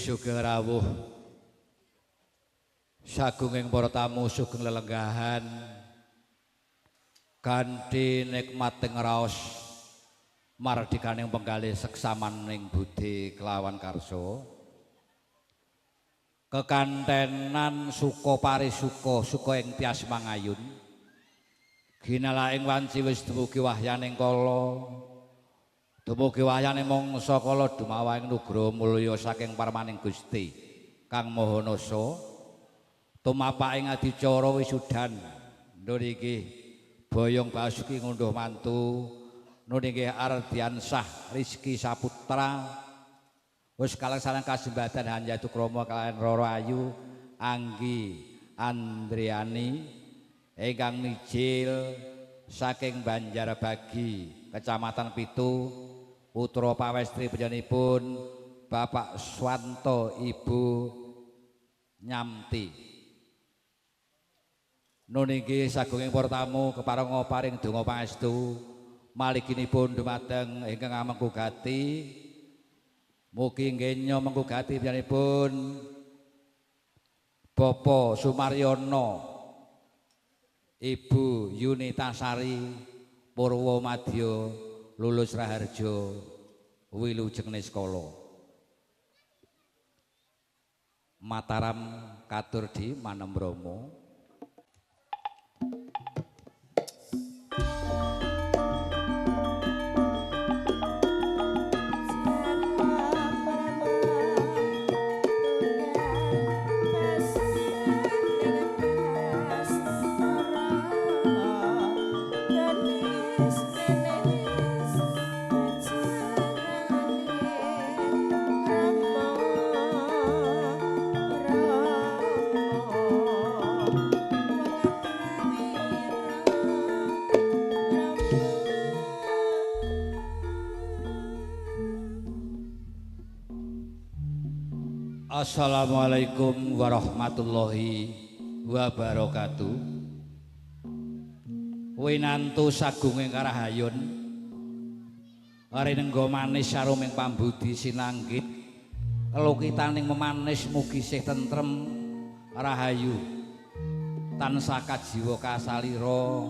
Sugeng rawuh sagunging para tamu sugeng lelenggahan kanthi nikmating raos mardikaning penggalih seksamaning budi kelawan karsa kekantenan suka parisuka suka ing tias mangayun ginalaing wanci wis dumugi wahyaning kala dumugi wayane mangsa kala dumawaing nugra mulya saking parmaning Gusti Kang Maha Nasa tumapaking adicara wisudan nun inggih Boyong Basuki ngunduh mantu nun inggih Ardiansah Rizky Saputra wis kaleksanan kasembadan Hanjatu Krama kaliyan Roro Ayu Anggi Andriani ingkang mijil saking Banjarbagi Kecamatan Pitu putra pawestri panjenenganipun Bapak Swanto Ibu Nyamti nun inggih sagunging para tamu keparenga paring donga pangestu maliginipun dumateng ingkang amengkugati mugi nggenya mengkugati panjenenganipun Bapak Sumaryono Ibu Yunita Sari Purwomadya lulus Raharja Wilujeng Niskala Mataram katur di Manem Bromo. Assalamualaikum warahmatullahi wabarakatuh. Winantu sagunging karahayun arinengga manis saruming pambudi sinanggit lukitaning memanis mugi sih tentrem rahayu tansah kajiwa kasalira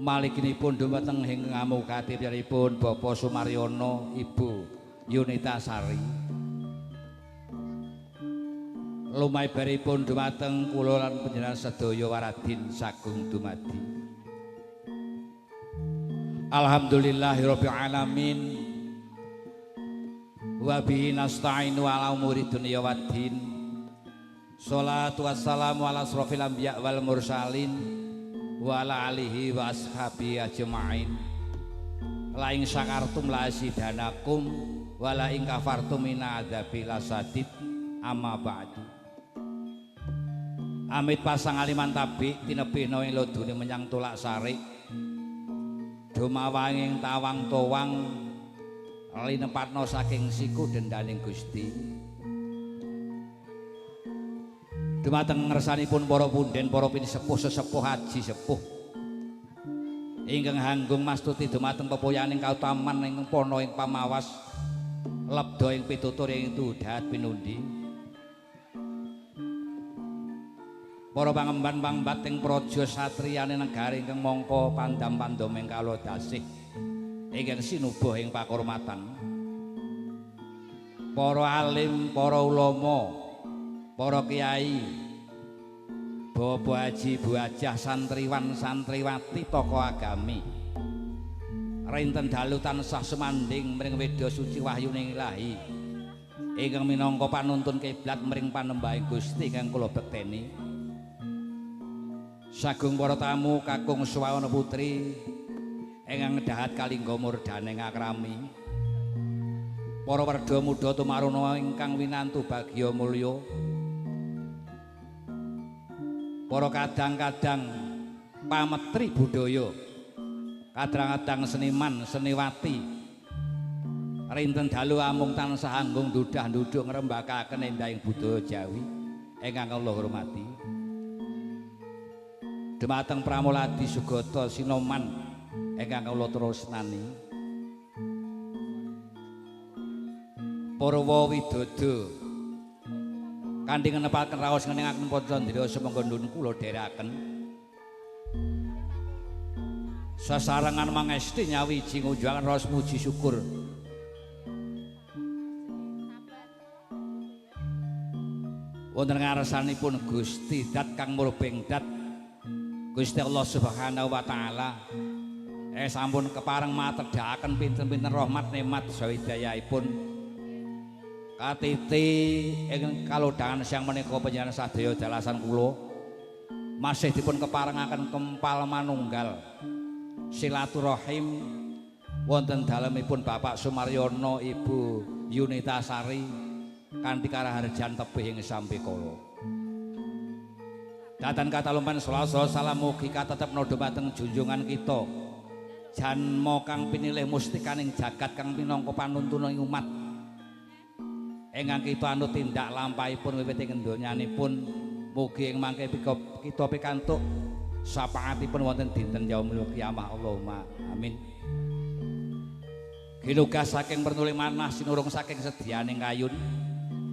maliginipun dumateng ing ngamukati piyambakipun Bapak Sumaryono Ibu Yunita Sari lumaibaripun dumateng kula lan panjenengan sedaya waradin sagung dumadi. Alhamdulillahirabbil alamin. Wa bihi nasta'inu ala umuri dunya waddin. Shalatu wassalamu ala asrofil anbiya wal mursalin wa ala alihi wa ashabi ajma'in. La ing syakartum la asidanakum wa la ing kafartum min adzabil asadid amma ba'du. Amit pasang aliman tabi tinebihna ing lodune menyang Tulak Sari dumawanging tawang towang linepatna saking siku dendaning Gusti dumateng ngersanipun para punden para pinisepuh sesepuh haji sepuh ingkang hanggung mastuti dumateng pepoyaning kautaman ing pono ing pamawas lebda ing pitutur ing tudat pinundi para pangemban pangbat ing praja satriyane negari ingkang mangka pandam-pandom ing kala dasih ingkang sinubuh ing pakurmatan para alim para ulama para kiai Bapak Haji Bu Hajah santriwan santriwati tokoh agami rinten dalu tansah sumanding mring weda suci wahyuning Ilahi ingkang minangka panuntun kiblat mring panembahing Gusti ingkang kula bekteni sagung para tamu kakung swawana putri ingkang dahat kalingga murdane ngakrami para werda muda tumaruna ingkang winantu bagya mulya para kadang-kadang pametri budaya kadang-kadang seniman seniwati rinten dalu amung tansah anggung dudah-duduk ngrembakaken endahing budaya Jawi ingkang kula hormati dumateng Pramuladi Sugata Sinoman ingkang kula tresnani Purwa Widodo kanthi ngenepaken raos ngeningaken Pancandira sumangga nun kula dherekaken sasarengan mangesti nyawiji ngunjuaken raos muji syukur wonten ngarsanipun Gusti Dat kang murbeng dat Gusti Allah Subhanahu wa taala sampun kepareng matedhakaken pinten-pinten rahmat nikmat saha hidayahipun katiti ing kalodhangan siang menika panjenengan sadaya dalasan kula masih dipun keparengaken kempal manunggal silaturahim wonten dalemipun Bapak Sumaryono Ibu Yunita Sari kanthi karaharjan tebih ing sambekala. Datan katalumpan selasa salam mugi katetep nodho dhateng junjungan kita. Janma kang pinilih mustikaning jagat kang minangka panuntuning umat. Ingkang kita anut tindak lampahipun wiwit ing donyanipun mugi ing mangke kita pikantuk syafaatipun wonten dinten yaumul kiamah Allahumma amin. Ginugas saking pertuling manah sinurung saking sedyaning kayun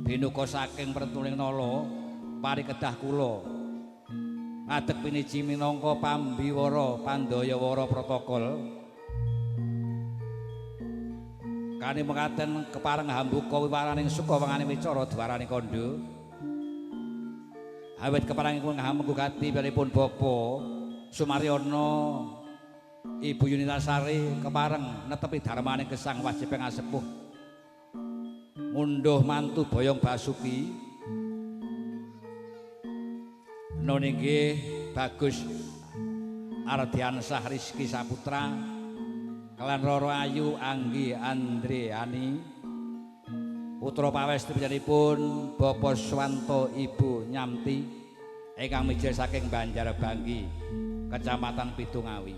binuka saking pertuling nala parikedah kula ngadeg piniji minangka pambiwara pandayawara protokol kani mekaten kepareng hambuka wiwaraning suka wengane wicara dwarane kandha awit keparengipun ngahamugati piyambakipun Bapak Sumaryono Ibu Yunita Sari kepareng netepi darmaning gesang wajib ngasepuh ngunduh mantu Boyong Basuki noninggi Bagus Ardiansah Rizky Saputra kelan Roro Ayu Anggi Andriani putra pawesti panjenenganipun Bapak Swanto Ibu Nyamti ingkang mijil saking Banjarbanggi Kecamatan Pitungawi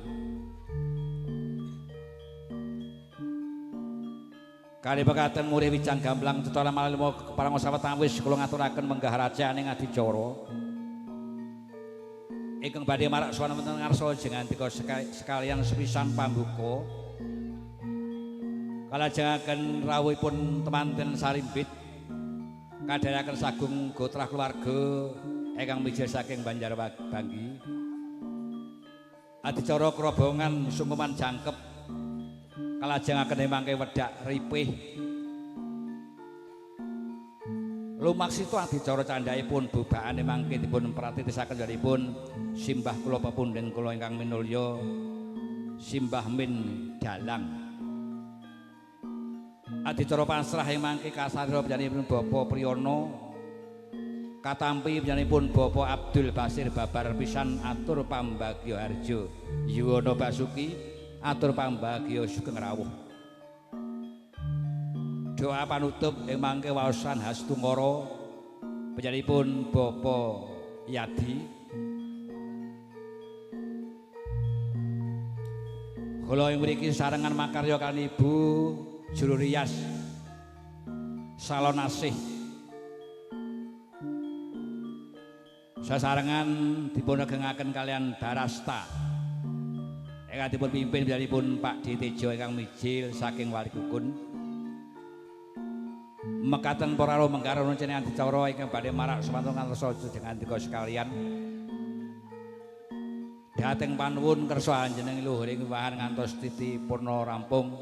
kali pekaten murih wijang gamblang cetara malih kepareng sawet awis kula ngaturaken menggah rajaning adicara ingkang badhe marak sowan wonten ngarsa jengantika sekalian sepisan pambuka kalajengaken rawuhipun temanten sarimbit kadharaken sagung gotrah keluarga ingkang mijil saking Banjarbanggi adicara kerobongan sungkuman jangkep kalajengaken mangke wedhak ripih lumaksita adicara candhaipun bubakane mangke dipun pratitisaken dipun simbah kula pepundhen kula ingkang minulya Simbah Min Dalang adicara pasrah mangke kasarira panjenenganipun Bapak Priyono katampi panjenenganipun Bapak Abdul Basir babar pisan atur pambagya harjo Yuwono Basuki atur pambagya sugeng rawuh doa panutup ing mangke waosan Hastungara panjenenganipun Bapak Yadi kula ing mriki sarengan makarya kaliyan Ibu Juru Rias Salonasih sasarengan dipun agengaken kalian Darasta ingkang dipun pimpin panjenenganipun Pak Ditejo ingkang mijil saking Walikukun mekaten para mengkaro njenengan adicara ingkang badhe marak semanten ngarsa jenengan sekalian dhateng panuwun kersa anjeneng luhuring wahan ngantos titi purna rampung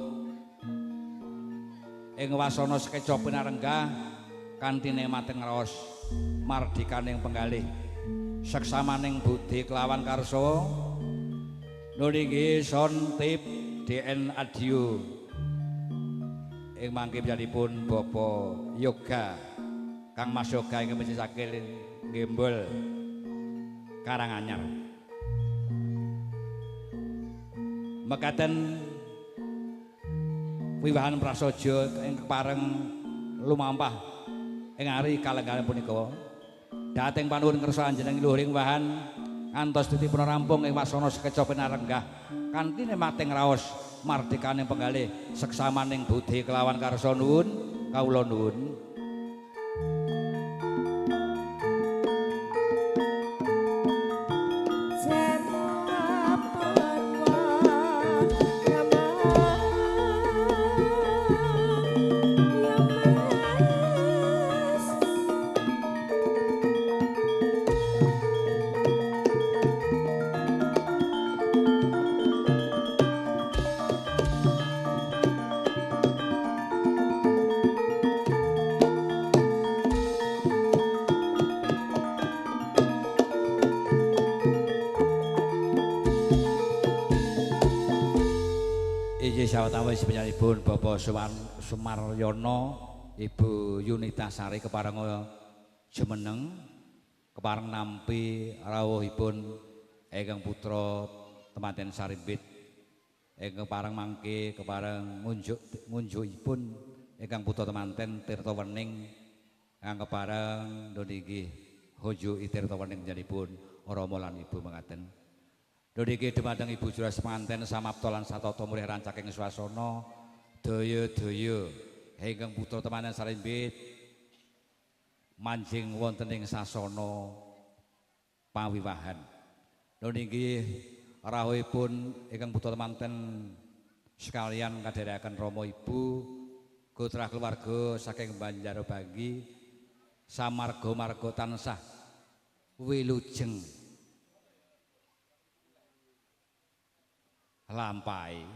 ing wasana sekeca pinarenggah kanthi nikmating raos mardikaning penggalih seksamaning budi kelawan karsa nuninggi sontip DN Adio ing mangke panjenenganipun Bapak Yoga Kang Mas Yoga ingkang mesti saking Gembol Karanganyar mekaten wiwahan prasaja ing kepareng lumampah ing ari kalenggahan punika dhateng panuwun kersa anjeneng luhuring wahan ngantos titipun rampung ing wasana sekeca pinarenggah kanthi nikmating raos mardikaning penggalih seksamaning budi kelawan karsa nuwun kawula nuwun Namaste. Iki sawetawis penyanipun Bapak Sumaryono, Ibu Yunita Sari kepareng jumeneng, kepareng nampi rawuhipun ingkang putra temanten Sarimbit, ingkang kepareng mangke kepareng ngunjukipun ingkang putra temanten Tirta Wening, ingkang kepareng niki Hojo Tirta Wening panjenenganipun Rama lan Ibu mekaten. Niki dumateng Ibu Jura semanten samapta lan satata mulih rancaking swasana daya-daya ingkang putra temanten Sarimbit manjing wonten ing sasana pawiwahan. Niki rawuhipun ingkang putra temanten sekalian kadherekaken Rama Ibu putra keluarga saking Banjarbagi samarga-marga tansah wilujeng lampahi.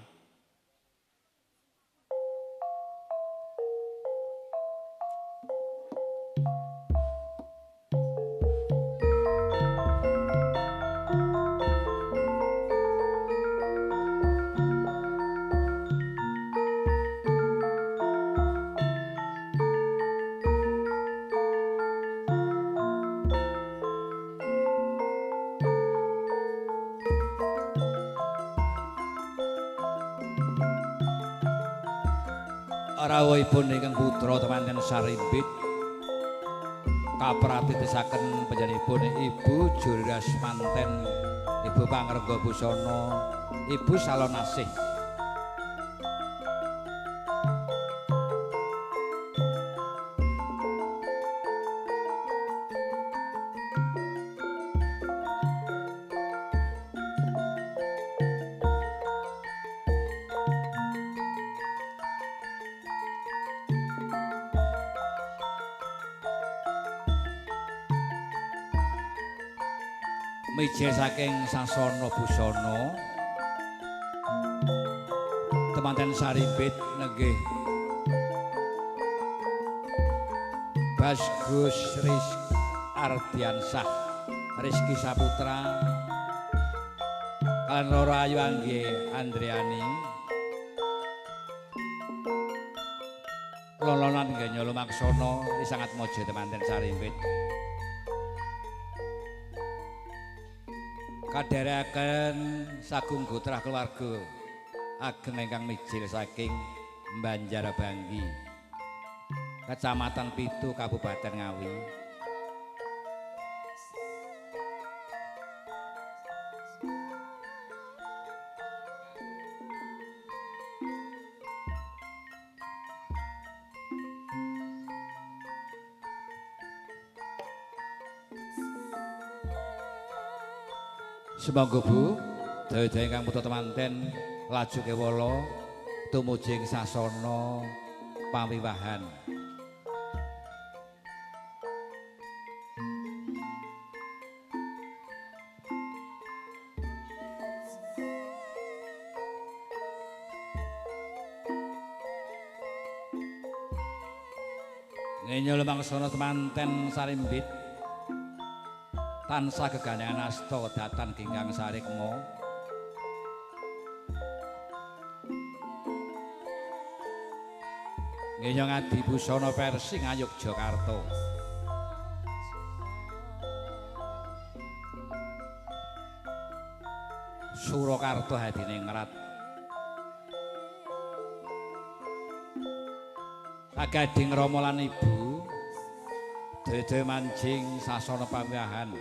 Rawuhipun ingkang putra temanten Sarimbit kapratitisaken panjenenganipun Ibu Juras manten Ibu Pangregga Busana, Ibu Salonasih. Mijil saking sasana busana temanten Sarimbit nenggih Basgus Ardiansah Rizky Saputra kaliyan Roro Ayu Anggi Andriani lolonan nggih lumaksana sangat mojo temanten Sarimbit. Kadherekaken sagung gotrah keluarga ageng ingkang mijil saking Banjarbagi, Kecamatan Pitu, Kabupaten Ngawi. Semoga Bu, daya-daya ingkang putra temanten laju kewala tumuju ing sasana pawiwahan. Ngenyul mangsana temanten Sarimbit tansah gegandhengan asta datan ginggang sarikma ngenyong adi busana Persing Ngayogyakarta Surakarta Hadiningrat kagading Rama lan Ibu dede manjing sasana pawiwahan.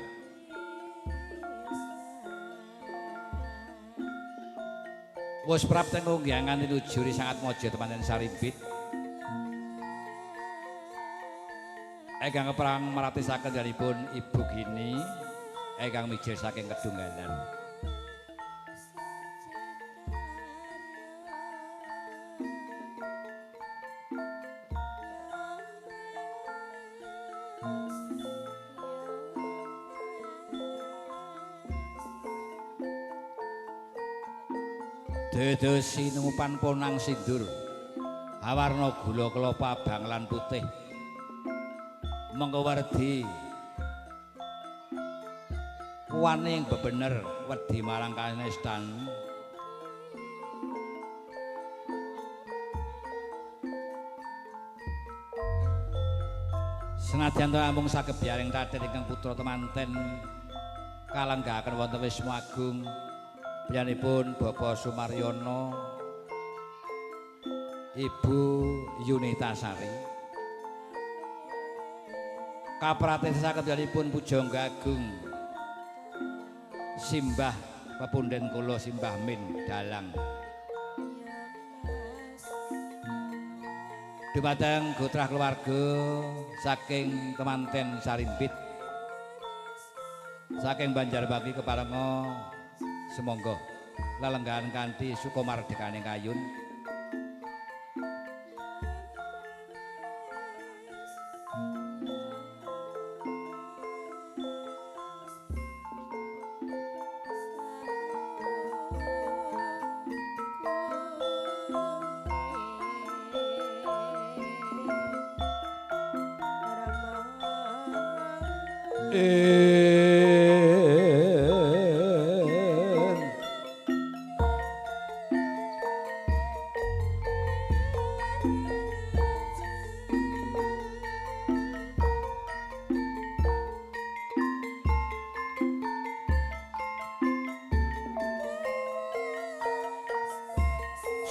Wis prapten ngunggihangan nujuri sangat mojo temanten Sarimbit. Ingkang kepareng maratisaken dalipun Ibu Gini ingkang mijil saking Kedunggalan. Dedos sinupan ponang sindur awarna gula kelapa abang lan putih mengko werdi wani bebener wedi marang kanestan Senadyan to amung sagebyaring raden ingkang putra temanten kalenggahaken wonten Wisma Agung piyambakipun Bapak Sumaryono Ibu Yunita Sari kapratesaken piyambakipun Pujangga Agung Simbah Pepunden kula Simbah Min Dalang dumateng gotrah keluarga saking temanten Sarimbit saking Banjarbagi keparenga semonggo lelenggahan kanthi sukamardikaning kayun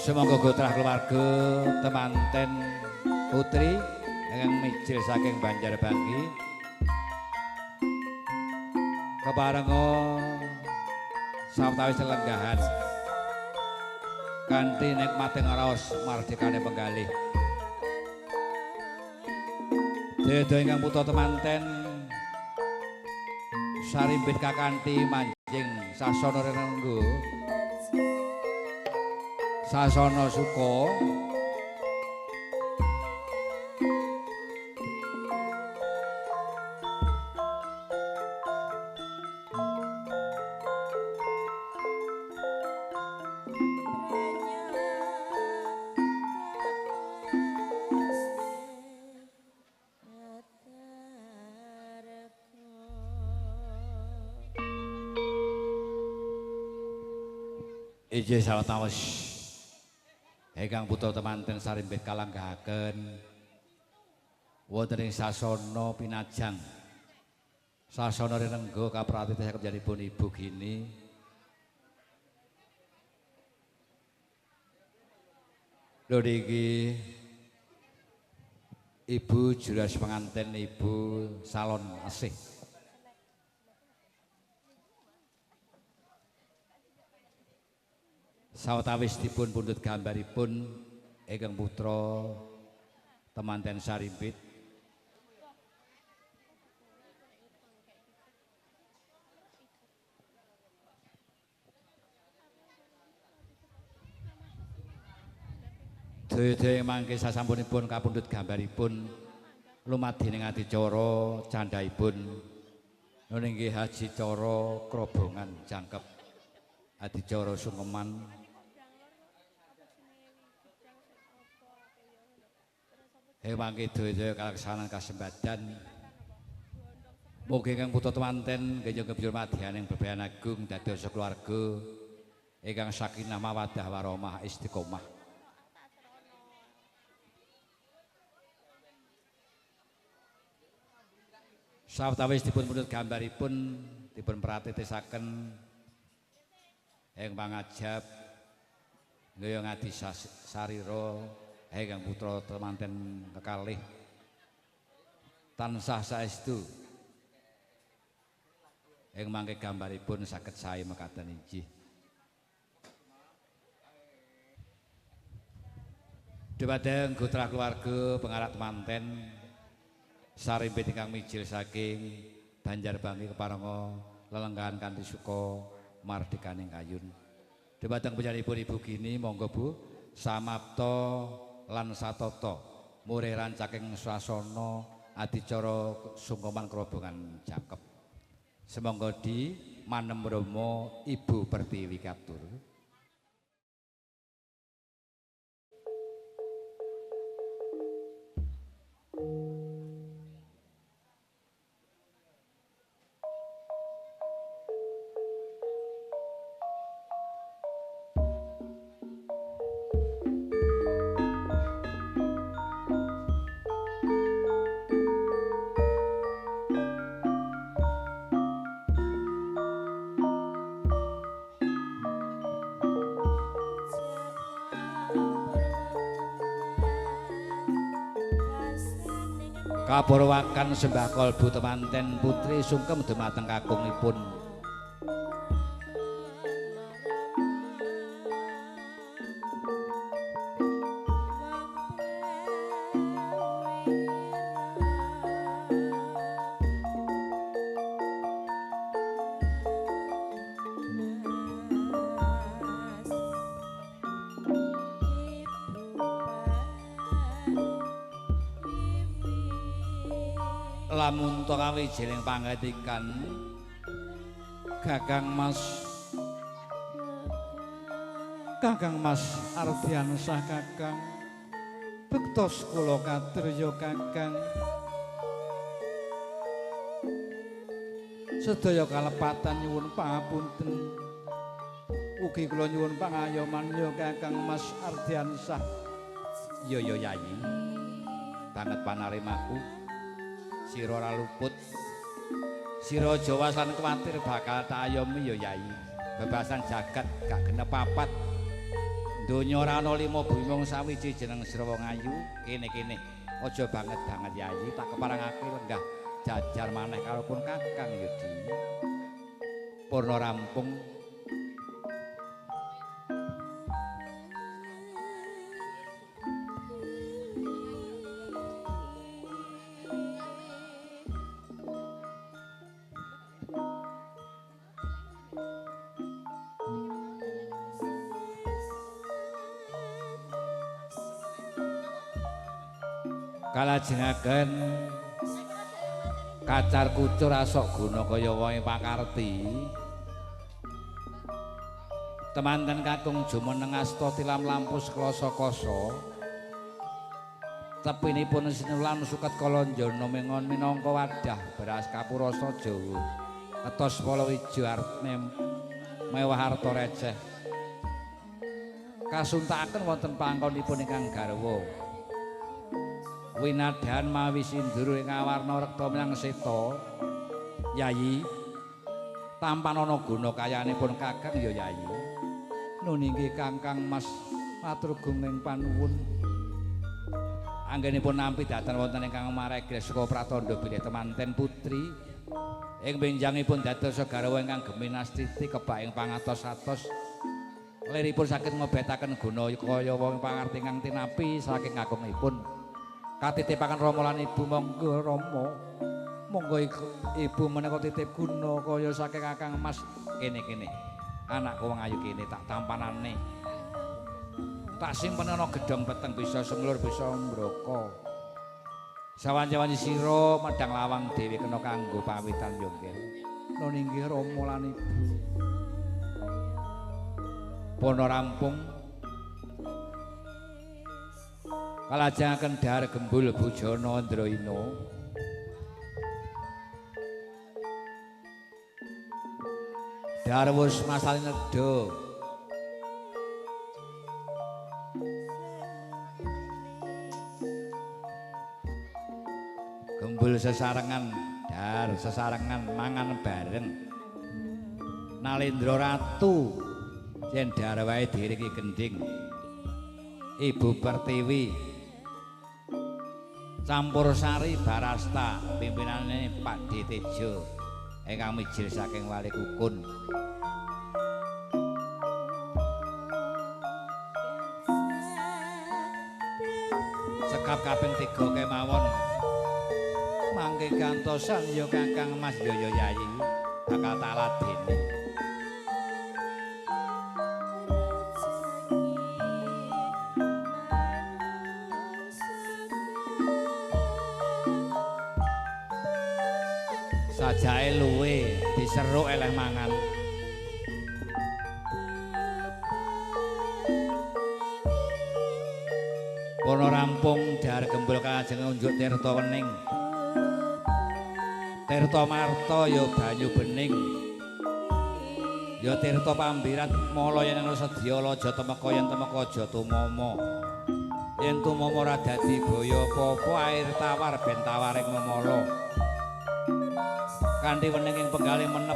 Semangga gotrah keluarga temanten putri ingkang mijil saking Banjarbagi keparenga sawetawis lenggahan kanthi nikmating raos mardikane penggalih dedo ingkang putra temanten Sarimbit kakanthi manjing sasana renenggo Sasana Suka Ije sawetawis ingkang putra temanten Sarimbit kalanggahaken wonten ing sasana pinajang sasana renenggo kapratesaken pun Ibu Gini lho niki Ibu juras penganten Ibu Salon Asih sawetawis dipun pundhut gambaripun ingkang putra temanten Sarimbit daya-daya mangke sasampunipun kapundhut gambaripun lumadhening adicara candhaipun nggih Haji Cara Krobongan Jangkep adicara sungkeman mangke daya kalaksanan kasembadan mugi ingkang putra temanten nggih nggih madyaning bebayan agung dados keluarga ingkang sakinah mawaddah warahmah istiqomah sawetawis dipun pundhut gambaripun dipun pratetesaken ing pangajab nggih ngadi sarira ingkang putra temanten kekalih tansah saestu ing mangke gambaripun saged sae mekaten inggih dhumateng gotrah keluarga pengarap temanten Sarimbit ingkang mijil saking Banjarbagi keparenga lelenggahan kanthi suka mardikaning kayun dhumateng panjenenganipun Ibu Gini monggo Bu samapta lan satata murih rancaking swasana adicara sungkeman krobongan Jangkep semangga di manem Rama Ibu Pertiwi katur Kaburwakan sembah kalbu temanten putri sungkem dumateng kakungipun. Lamun to kawijining pangatikan Kakang Mas Ardiansah Kakang bektos kula kadirya Kakang sedaya kalepatan nyuwun pangapunten ugi kula nyuwun pangayoman ya Kakang Mas Ardiansah ya Yayi banget panarimaku sira ora luput sira Jawa lan kuwatir bakal tak ayomi ya Yayi bebasan jagat gak genep papat donya ora ana 5 bumi mung sawiji jeneng sira wong ayu kene-kene aja banget Yayi tak keparangake lenggah jajar maneh karo pun Kakang Yudi purna rampung kalajengaken kacar kucur asok guna kaya wonge pakarti temanten kakung jumeneng asta tilam lampus kloso-koso tepinipun sinulan suket kalonjana mengon minangka wadah beras kapurasa Jawa ketos Palawija artne mewah harta receh kasuntakaken wonten pangkonipun ingkang garwa winadahan mawi sindur ing awarna rekta menyang seta Yayi tampan ana guna kayanipun Kakang ya Yayi nun inggih Kakang Mas matur gunging panuwun anggenipun nampi dhateng wonten ingkang maregres saka pratandha bilih temanten putri ing benjangipun dados garwa ingkang geminastiti kebak ing pangatos-atos liripun saged ngobetaken guna kaya wong pangarti ingkang tinapi saking kakungipun katitipaken Rama lan Ibu monggo Rama monggo Ibu menika titip guna kaya saking Kakang Mas kene-kene anakku wong ayu kene tak tampanane tak simpen ana gedhong peteng bisa semulur bisa mbraka sawanci-wanci sira medang lawang dhewe kena kanggo pawitan yongkel nun inggih Rama lan Ibu pono rampung kalajengaken dhahar gembul bujana Andrayana dhahar wus masali nedha gembul sesarengan dhahar sesarengan mangan bareng Nalendra Ratu yen dhahar wae diiringi gending Ibu Pertiwi Campur Sari Barasta pimpinane Pak Ditejo ingkang mijil saking Wali Kukun sekap kaping 3 kemawon mangke gantosan ya Kakang Mas Yoyo Yayi bakal tak ladeni sajake luwe diseruk eleh mangan kono rampung dhahar gembul kalajeng unjuk tirta wening tirta marta ya banyu bening ya tirta pambirat mala yen ana sedya aja temeka yen temeka aja tumama yen tumama ora dadi baya apa-apa air tawar ben tawaring memala kanthi wening ing penggalih menep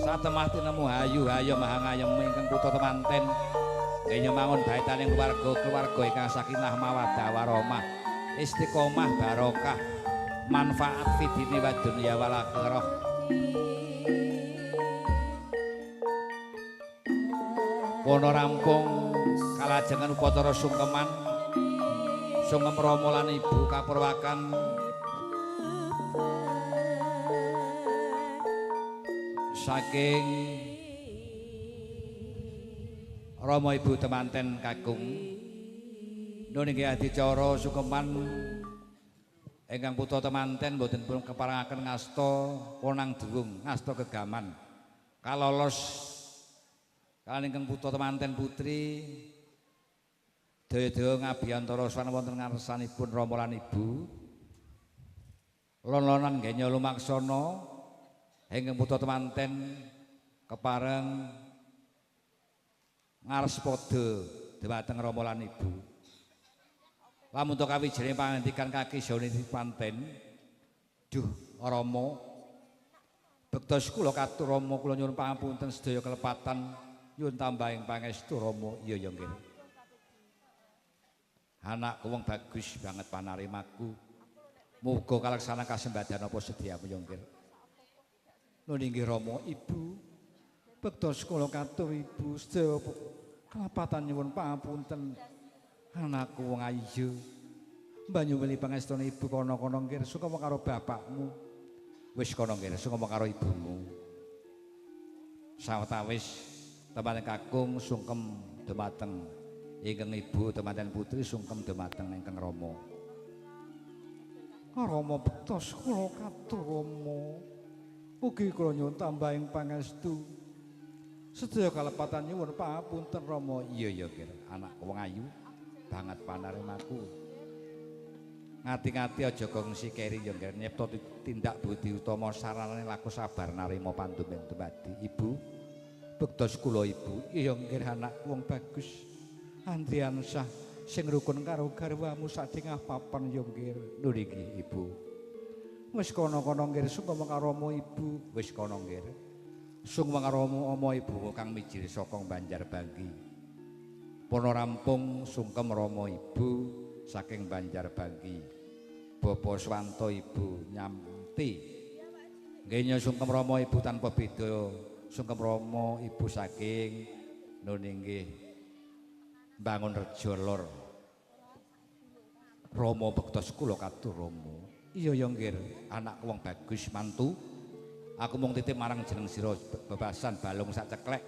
satemah tinemu hayu hayo maha ngayemi ingkang putra temanten nggih nyemangun baitaning keluarga ingkang sakinah mawaddah warahmah istiqomah barokah manfaat fidini wa dunya wal akhirah. Wono rampung kalajengan upacara sungkeman sungkem Rama lan Ibu kapurwakan saking Rama Ibu temanten kakung niki adicara sungkeman ingkang putra temanten boten pun keparengaken ngasta ponang duwung ngasta gegaman kalolos kaliyan ingkang putra temanten putri daya-daya ngabiyantara swan wonten ngarsanipun Rama lan Ibu lon-lonan nggenya lumaksana ingkang putra temanten kepareng ngares padha dhumateng Rama lan Ibu lamun to kawijining pangandikan kaki jane panten duh Rama bektos kula katur Rama kula nyuwun pangapunten sedaya kelepatan nyuwun tambahing pangestu Rama iya ya nggih anakku wong bagus banget panarimaku muga kalaksana kasembadan apa sediamu ya nggih nuwun inggih Rama Ibu bektos kula katur Ibu sedaya kelepatan nyuwun pangapunten anakku wong ayu banyu mili pangestune Ibu kono-kono nggih sukama karo bapakmu wis kono nggih sukama karo ibumu sawetawis teman kakung sungkem dumateng ingkang Ibu temanten putri sungkem dumateng ingkang Rama Rama bektos kula katur Rama ugi kula nyuwun tambahing pangestu sedaya kalepatan nyuwun pangapunten Rama iya ya nggih anak wong ayu banget panarimaku ngati-ngati aja gongsi keri ya nggih nyipta tindak budi utama saranane laku sabar narima pandumeng dumadi Ibu bektos kula Ibu iya nggih anak wong bagus Andriansah sing rukun karo garwamu sadengah papan ya nggih lho niki Ibu wis kono-kono nggih sungkem karo Rama Ibu wis kono nggih sungkem karo Rama Ibu kang mijil saka Banjarbagi pono rampung sungkem Rama Ibu saking Banjarbagi Bapak Swanto Ibu Nyamti nggih sungkem Rama Ibu tanpa beda sungkem Rama Ibu saking nun inggih Bangun Rejo Lor Rama bektos kula katur Rama iya ya nggih anak wong bagus mantu aku mung titip marang jeneng sira bebasan balung sak ceklek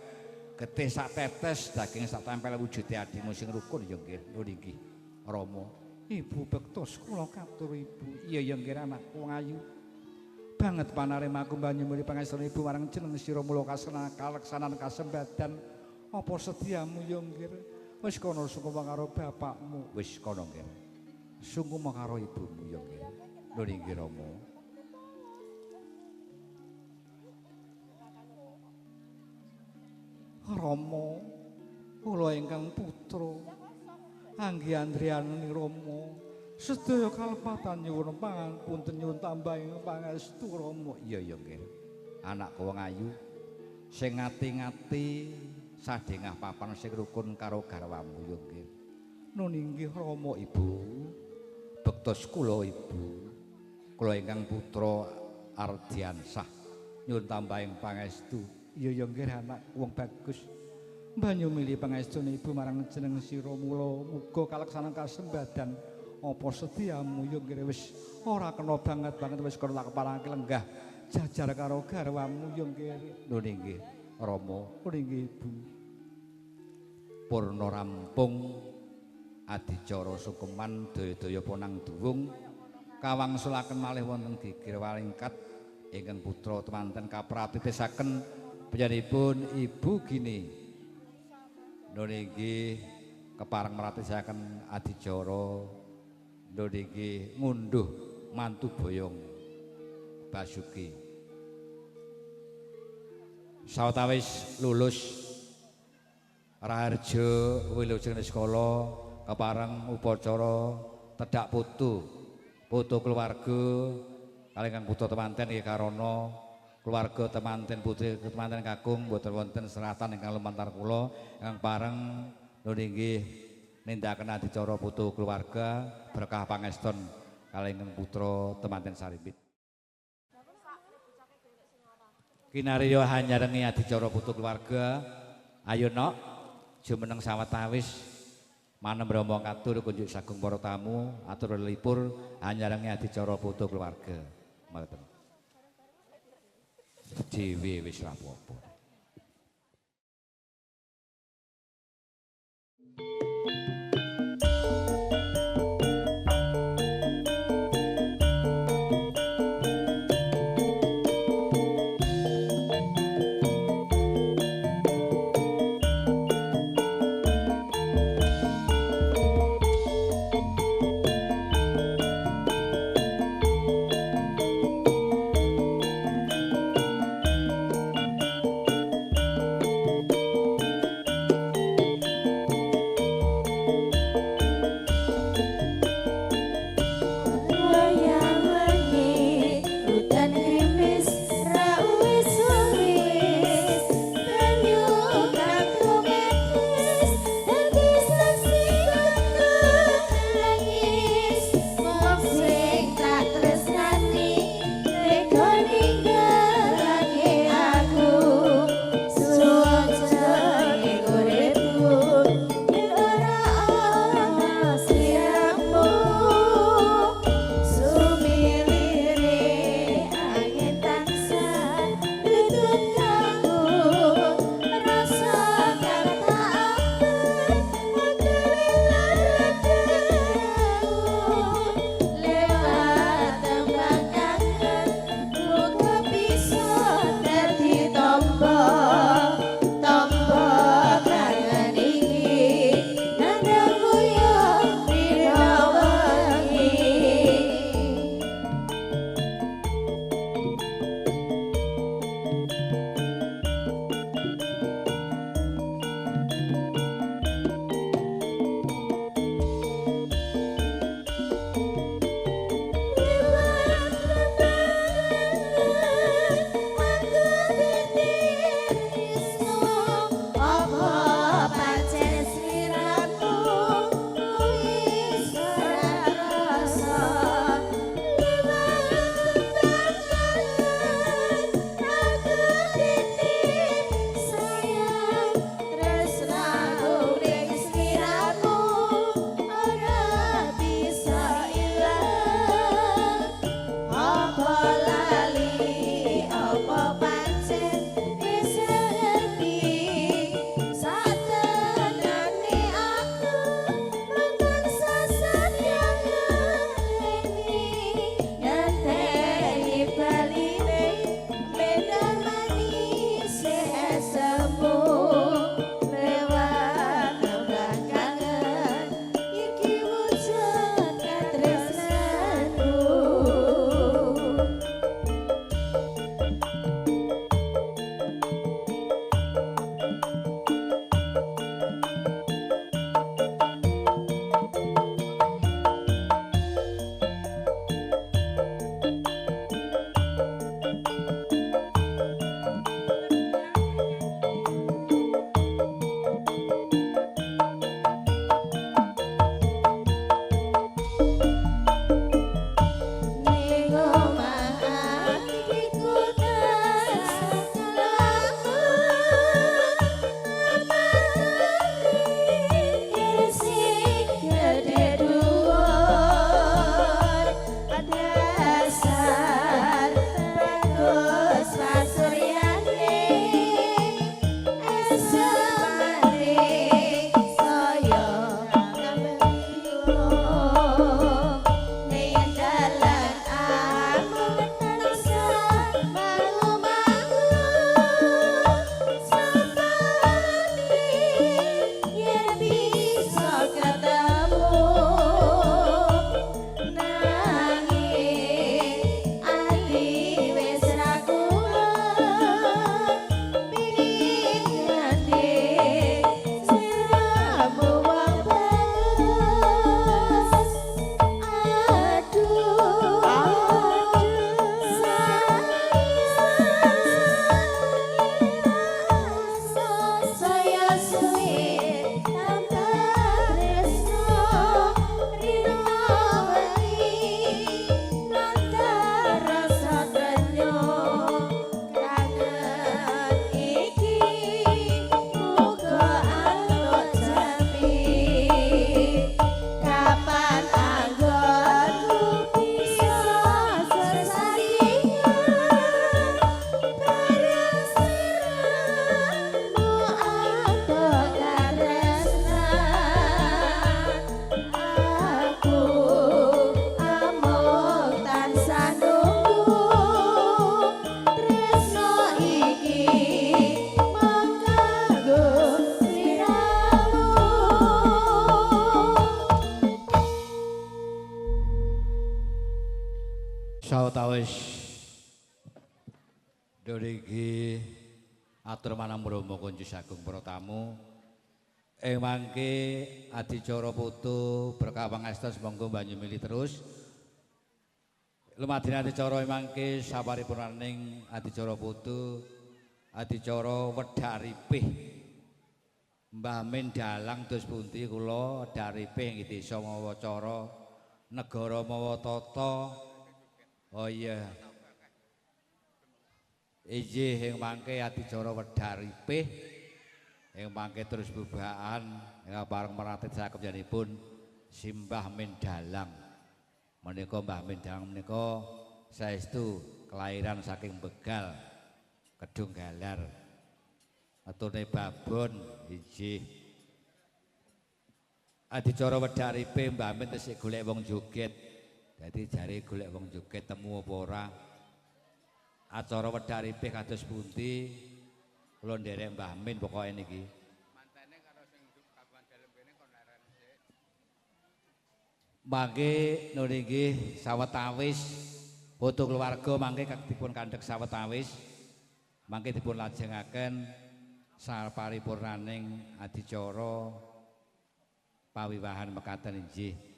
getih sak tetes daging sak tempel wujude adimu sing rukun ya nggih nun inggih Rama Ibu bektos kula katur Ibu iya ya nggih anak wong ayu banget panarimaku banyu muli pangestune Ibu marang jeneng sira mula kaleksanan kasembadan apa sediamu ya nggih wis kono sungkem karo bapakmu wis kono nggih sungkem karo ibumu ya nggih lho nggih Rama Rama kula ingkang putra Anggi Andriani Rama sedaya kalepatan nyuwun pangapunten nyuwun tambahing pangestu Rama iya ya nggih anakku wong ayu sing ngati-ngati sadengah papan sing rukun karo garwamu ya nggih nun inggih Rama Ibu bektos kula Ibu kula ingkang putra Ardiansah nyuwun tambahing pangestu iya ya nggih anak wong bagus banyu mili pangestune Ibu marang jeneng sira mula muga kaleksanan kasembadan apa sediamu ya nggih wis ora kena banget wis kena tak keparengake lenggah jajar karo garwamu ya nggih nun inggih Rama nun inggih Ibu purna rampung adicara sukeman daya-daya ponang duwung kawangsulaken malih wonten gigir walingkat ingkang putra temanten kapratitisaken panjenenganipun Ibu Gini niki kepareng maratisaken adicara niki ngunduh mantu boyong Basuki sawetawis lulus Raharjo Wilujeng Sekolah kepareng upacara tedhak putu keluarga kalengkang putra temanten nggih karana keluarga temanten putri temanten kakung boten wonten seratan ingkang lumantar kula ingkang pareng nggih nindakaken adicara putu keluarga berkah pangeston kalenging putra temanten sarimpit. Kinarya hanyarengi adicara putu keluarga. Ayo nok jumeneng sawetawis manem rombong katur kunjuk sagung para tamu atur lelipur hanyarengi adicara putu keluarga. Mboten. Dhewe wis ora apa-apa. Sawetawis Dorigi atur manang Bromo kunci sagung para tamu ing mangke adicara putu berkah pangestos monggo banyu mili terus lumadine adicara mangke saparipurnaning adicara putu adicara wedhak ripih Mbah Min dalang dos pundi kula wedhak ripih ing desa mawa cara negara mawa tata oh iya Iji yang mangke adicara wedhak ripih yang mangke terus bubakan yang bareng meratit sakep janipun Simbah Min Dalang menika Mbah Min Dalang menika saestu kelahiran saking Begal Kedung Galar atune babon iji adicara wedhak ripih Mbah Min tesih golek wong joget dadi jare golek wong joget temu apa ora acara wedhak ripih kados pundi kula nderek Mbah Min pokoke niki mantene karo sing kagungan dalem kene kon leren sik mangke niki sawetawis foto keluarga mangke dipun kandhek sawetawis mangke dipun lajengaken saparipurnaning adicara pawiwahan mekaten inggih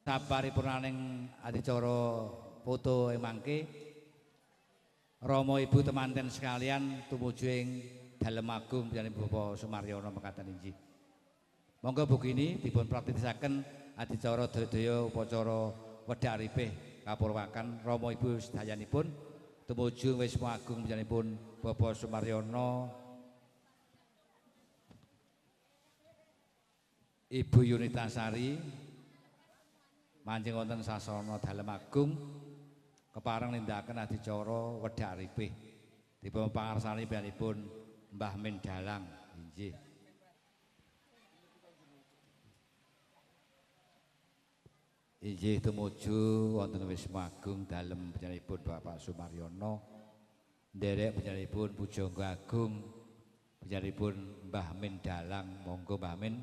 saparipurnaning adicara foto ing mangke Rama Ibu temanten sekalian tumuju ing dalem agung panjenengan Bapak Sumaryono mekaten inggih. Monggo begini dipun praktikaken adicara daya upacara wedhak ripih kapurwakan Rama Ibu sedayanipun tumuju Wisma Agung panjenengan Bapak Sumaryono Ibu Yunitasari manjing wonten sasana dalem agung kepareng nindakaken adicara wedhak ripih dipun pangarsani piyambakipun Mbah Min Dalang inggih inggih tumuju wonten Wisma Agung dalem panjenenganipun Bapak Sumaryono nderek panjenenganipun Pujangga Agung panjenenganipun Mbah Min Dalang monggo Mbah Min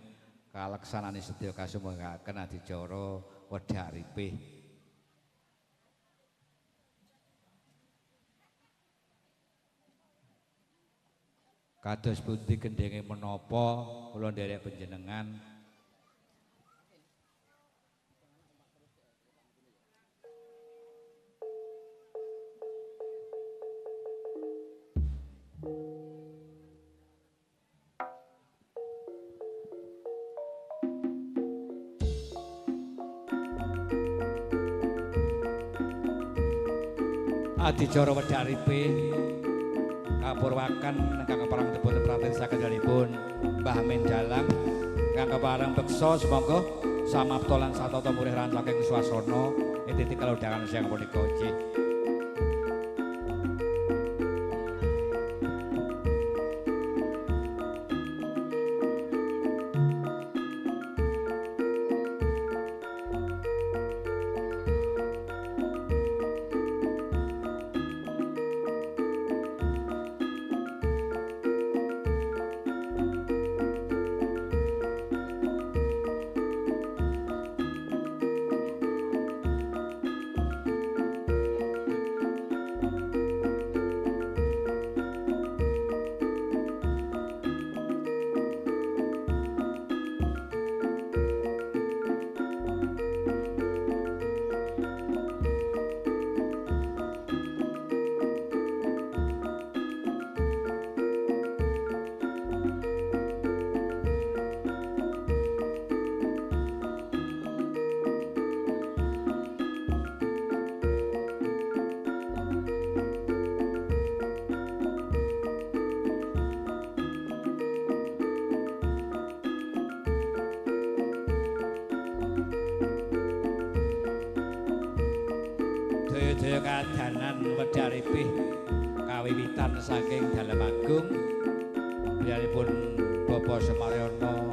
kaleksanani sedaya kasumanggaken adicara wedhak ripih kados pundi gendenge menapa kula nderek panjenengan adicara wedhak ripih kapurwakan ingkang kepareng dipun pratensaken dalipun Mbah Min Dalang ingkang kepareng beksa semangga samapta lan satata murih ran saking swasana titi kalodhangan siang punika nggih Daya kadanan wedhak ripih kawiwitan saking dalem agung priyantun Bapak Sumaryono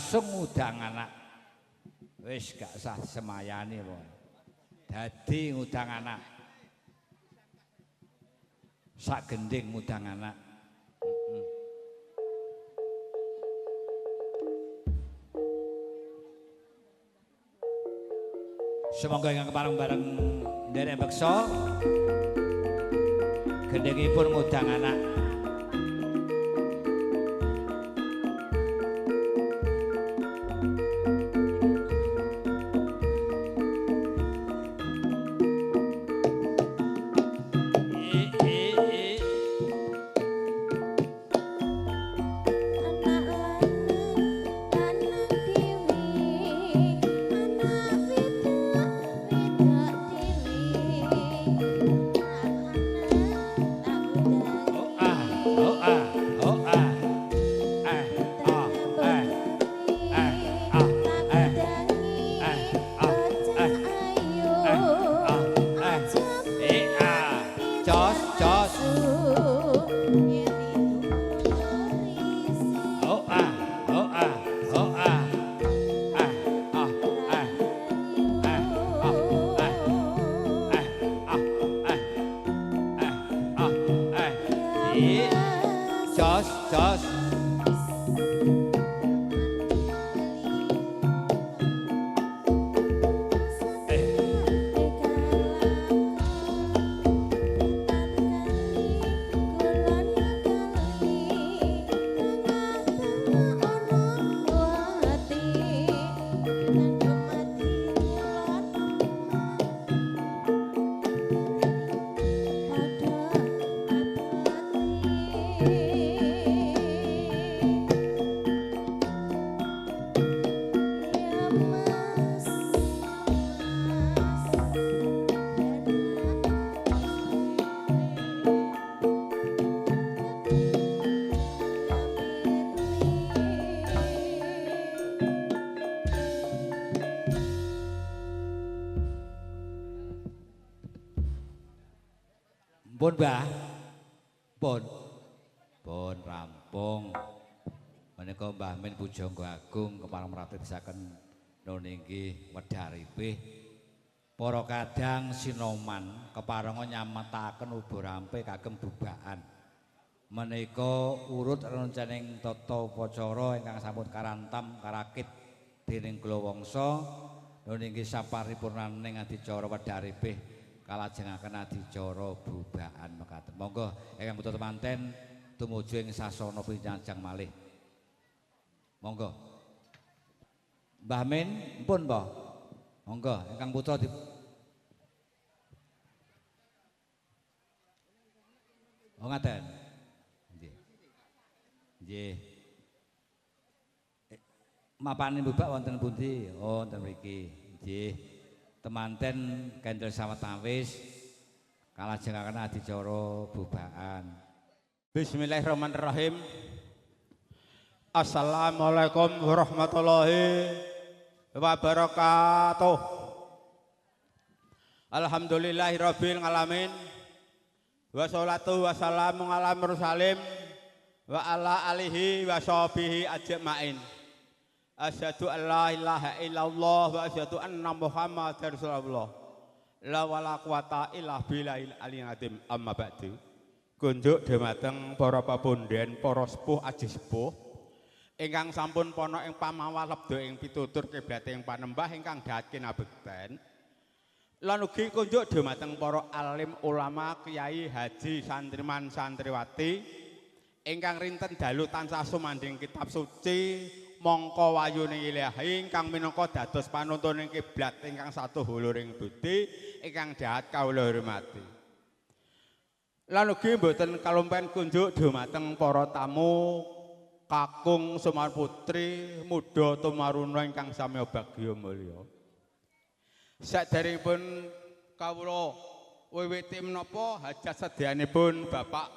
langsung ngudang anak. Wis gak usah semayani pokoke. Dadi ngudang anak. Sak gending ngudang anak. Semoga ingkang bareng-bareng nderek beksa gendhengipun ngudang anak. Jos. Pun Mbah. Pun rampung. Menika Mbah Min Pujangga Agung kepala mratelaken nuninggi wedharipih para kadang sinoman keparenga nyametaken ubo rampe kagem bubaan. Menika urut rencaning tata upacara ingkang sampun karantam karakit dening kula wangsa nuninggi saparipurnaning adicara wedharipih kalajengaken adicara bubaan mekaten. Monggo ingkang putra temanten tumuju ing sasana pinjajang malih. Monggo. Mbah Min pun mbah. Monggo ingkang putra Oh ngaten. Nggih. Nggih. Mapane bubak wonten pundi? Oh wonten mriki. Nggih. Temanten kendel sawetawis kalajengaken adicara bubaan. Bismillahirrahmanirrahim. Assalamualaikum warahmatullahi wabarakatuh. Alhamdulillahirabbil alamin. Wassalatu wassalamu ala mursalin wa ala alihi wa sahbihi ajmain. Asyhadu an la ilaha illallah wa asyhadu anna Muhammadar Rasulullah. La wala quwata illa billahil aliyyil azim. Amma ba'du. Kunjuk dhumateng para papunden, para sepuh aji sepuh ingkang sampun pono ing pamawa lebda ing pitutur kiblat ing panembah ingkang dahatke abekten. Lan ugi kunjuk dhumateng para alim ulama, kiai, haji, santriman, santriwati ingkang rinten dalu tansah sumandhing kitab suci mongko wayuning ilahi ingkang minangka dados panuntuning kiblat ingkang satuhuluring budi ingkang dahat kawula hormati. Lan ugi mboten kalumpen kunjuk dhumateng para tamu kakung Semar Putri muda tumaruna ingkang samya bagya mulya. Saderengipun kawula wiwiti menapa hajat sedyanipun Bapak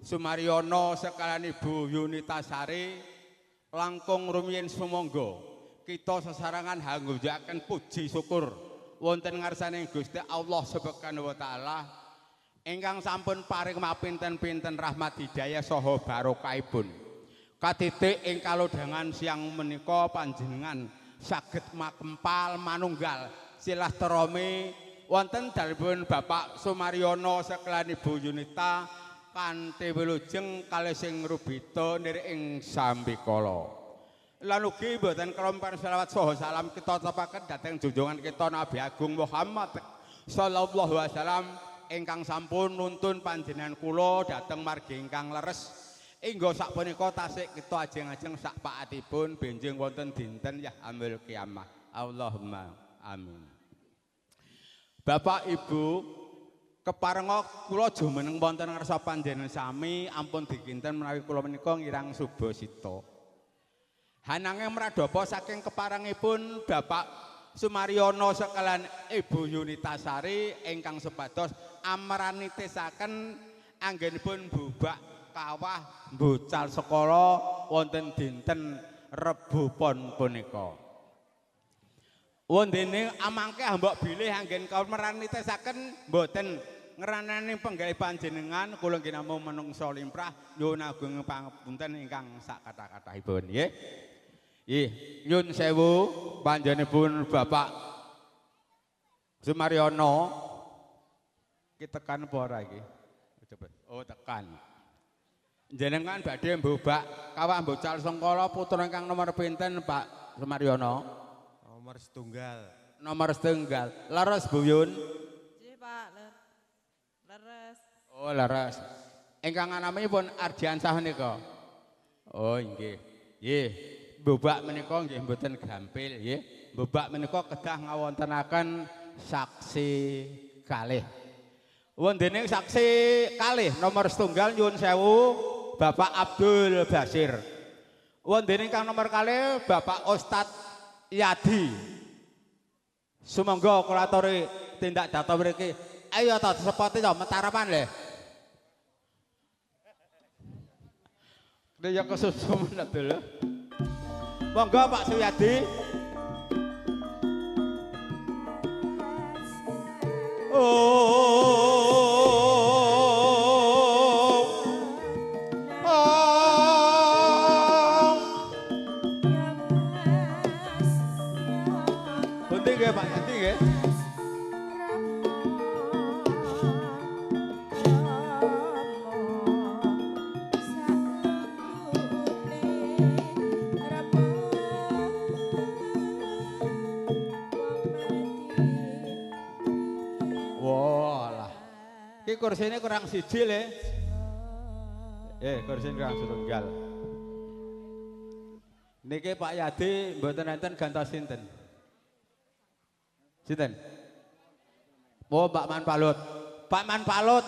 Sumaryono sekalian Ibu Yunitasari langkung rumiyin sumangga kita sesarangan hanggulaken puji syukur wonten ngarsaning Gusti Allah Subhanahu wa taala ingkang sampun paring mapinten-pinten rahmat hidayah saha barokahipun. Katitik ing kalodhangan siang menika panjenengan saged makempal manunggal silaturahmi wonten dalipun Bapak Sumaryono sekalian Ibu Yunita kanthi wilujeng kalih sing rubita nirik ing sambikala. Lan ugi boten kelompokan selawat saha salam kita tepaken dhateng junjungan kita Nabi Agung Muhammad sallallahu alaihi wasallam ingkang sampun nuntun panjenengan kula dhateng margi ingkang leres. Inggo sakpunika tasik kita ajeng-ajeng sak paatipun benjing wonten dinten yaumul kiamah. Allahumma amin. Bapak Ibu keparenga kula jumeneng wonten ngarsa panjenengan sami ampun dikinten menawi kula menika ngirang subasita. Hananging mradhapa saking keparengipun Bapak Sumaryono sekalian Ibu Yunita Sari ingkang sepados amranitesaken anggenipun bubak kawah mbucal sekolah wonten dinten Rebu Pon punika. Wondene amangke mbok bilih anggen kamranitesaken mboten ngranani penggalih panjenengan kula nggih namung menungsa limrah nyuwun agung pangapunten ingkang sak kathah-kathahipun nggih. Nggih, nyuwun sewu panjenenganipun Bapak Sumaryono iki tekan apa ora iki? Oh tekan. Jenengan badhe mbobak kawah mbucal sengkala putra ingkang nomor pinten Pak Sumaryono? Nomor setunggal. Nomor setunggal. Leres Bu Yun? Nggih Pak, leres. Oh leres. Ingkang namipun Ardiansah menika. Oh nggih. Nggih, mbobak menika nggih mboten gampil nggih. Mbobak menika kedah ngawontenaken saksi kalih. Wondene saksi kalih nomor setunggal nyuwun sewu Bapak Abdul Basir. Wondene ingkang nomor kalih Bapak Ustadz Yadi. Sumangga kula aturi tindak data mriki. Ayo ta sepoti to metarapan le. Dia kesusu menadul. Monggo Pak Suyadi. Bunting nggih Pak Yadi nggih. Iki kursine kurang siji le. Kursine kurang setunggal. Niki Pak Yadi mboten enten gantos sinten? Sinten? Oh Pak Man Palut. Pak Man Palut.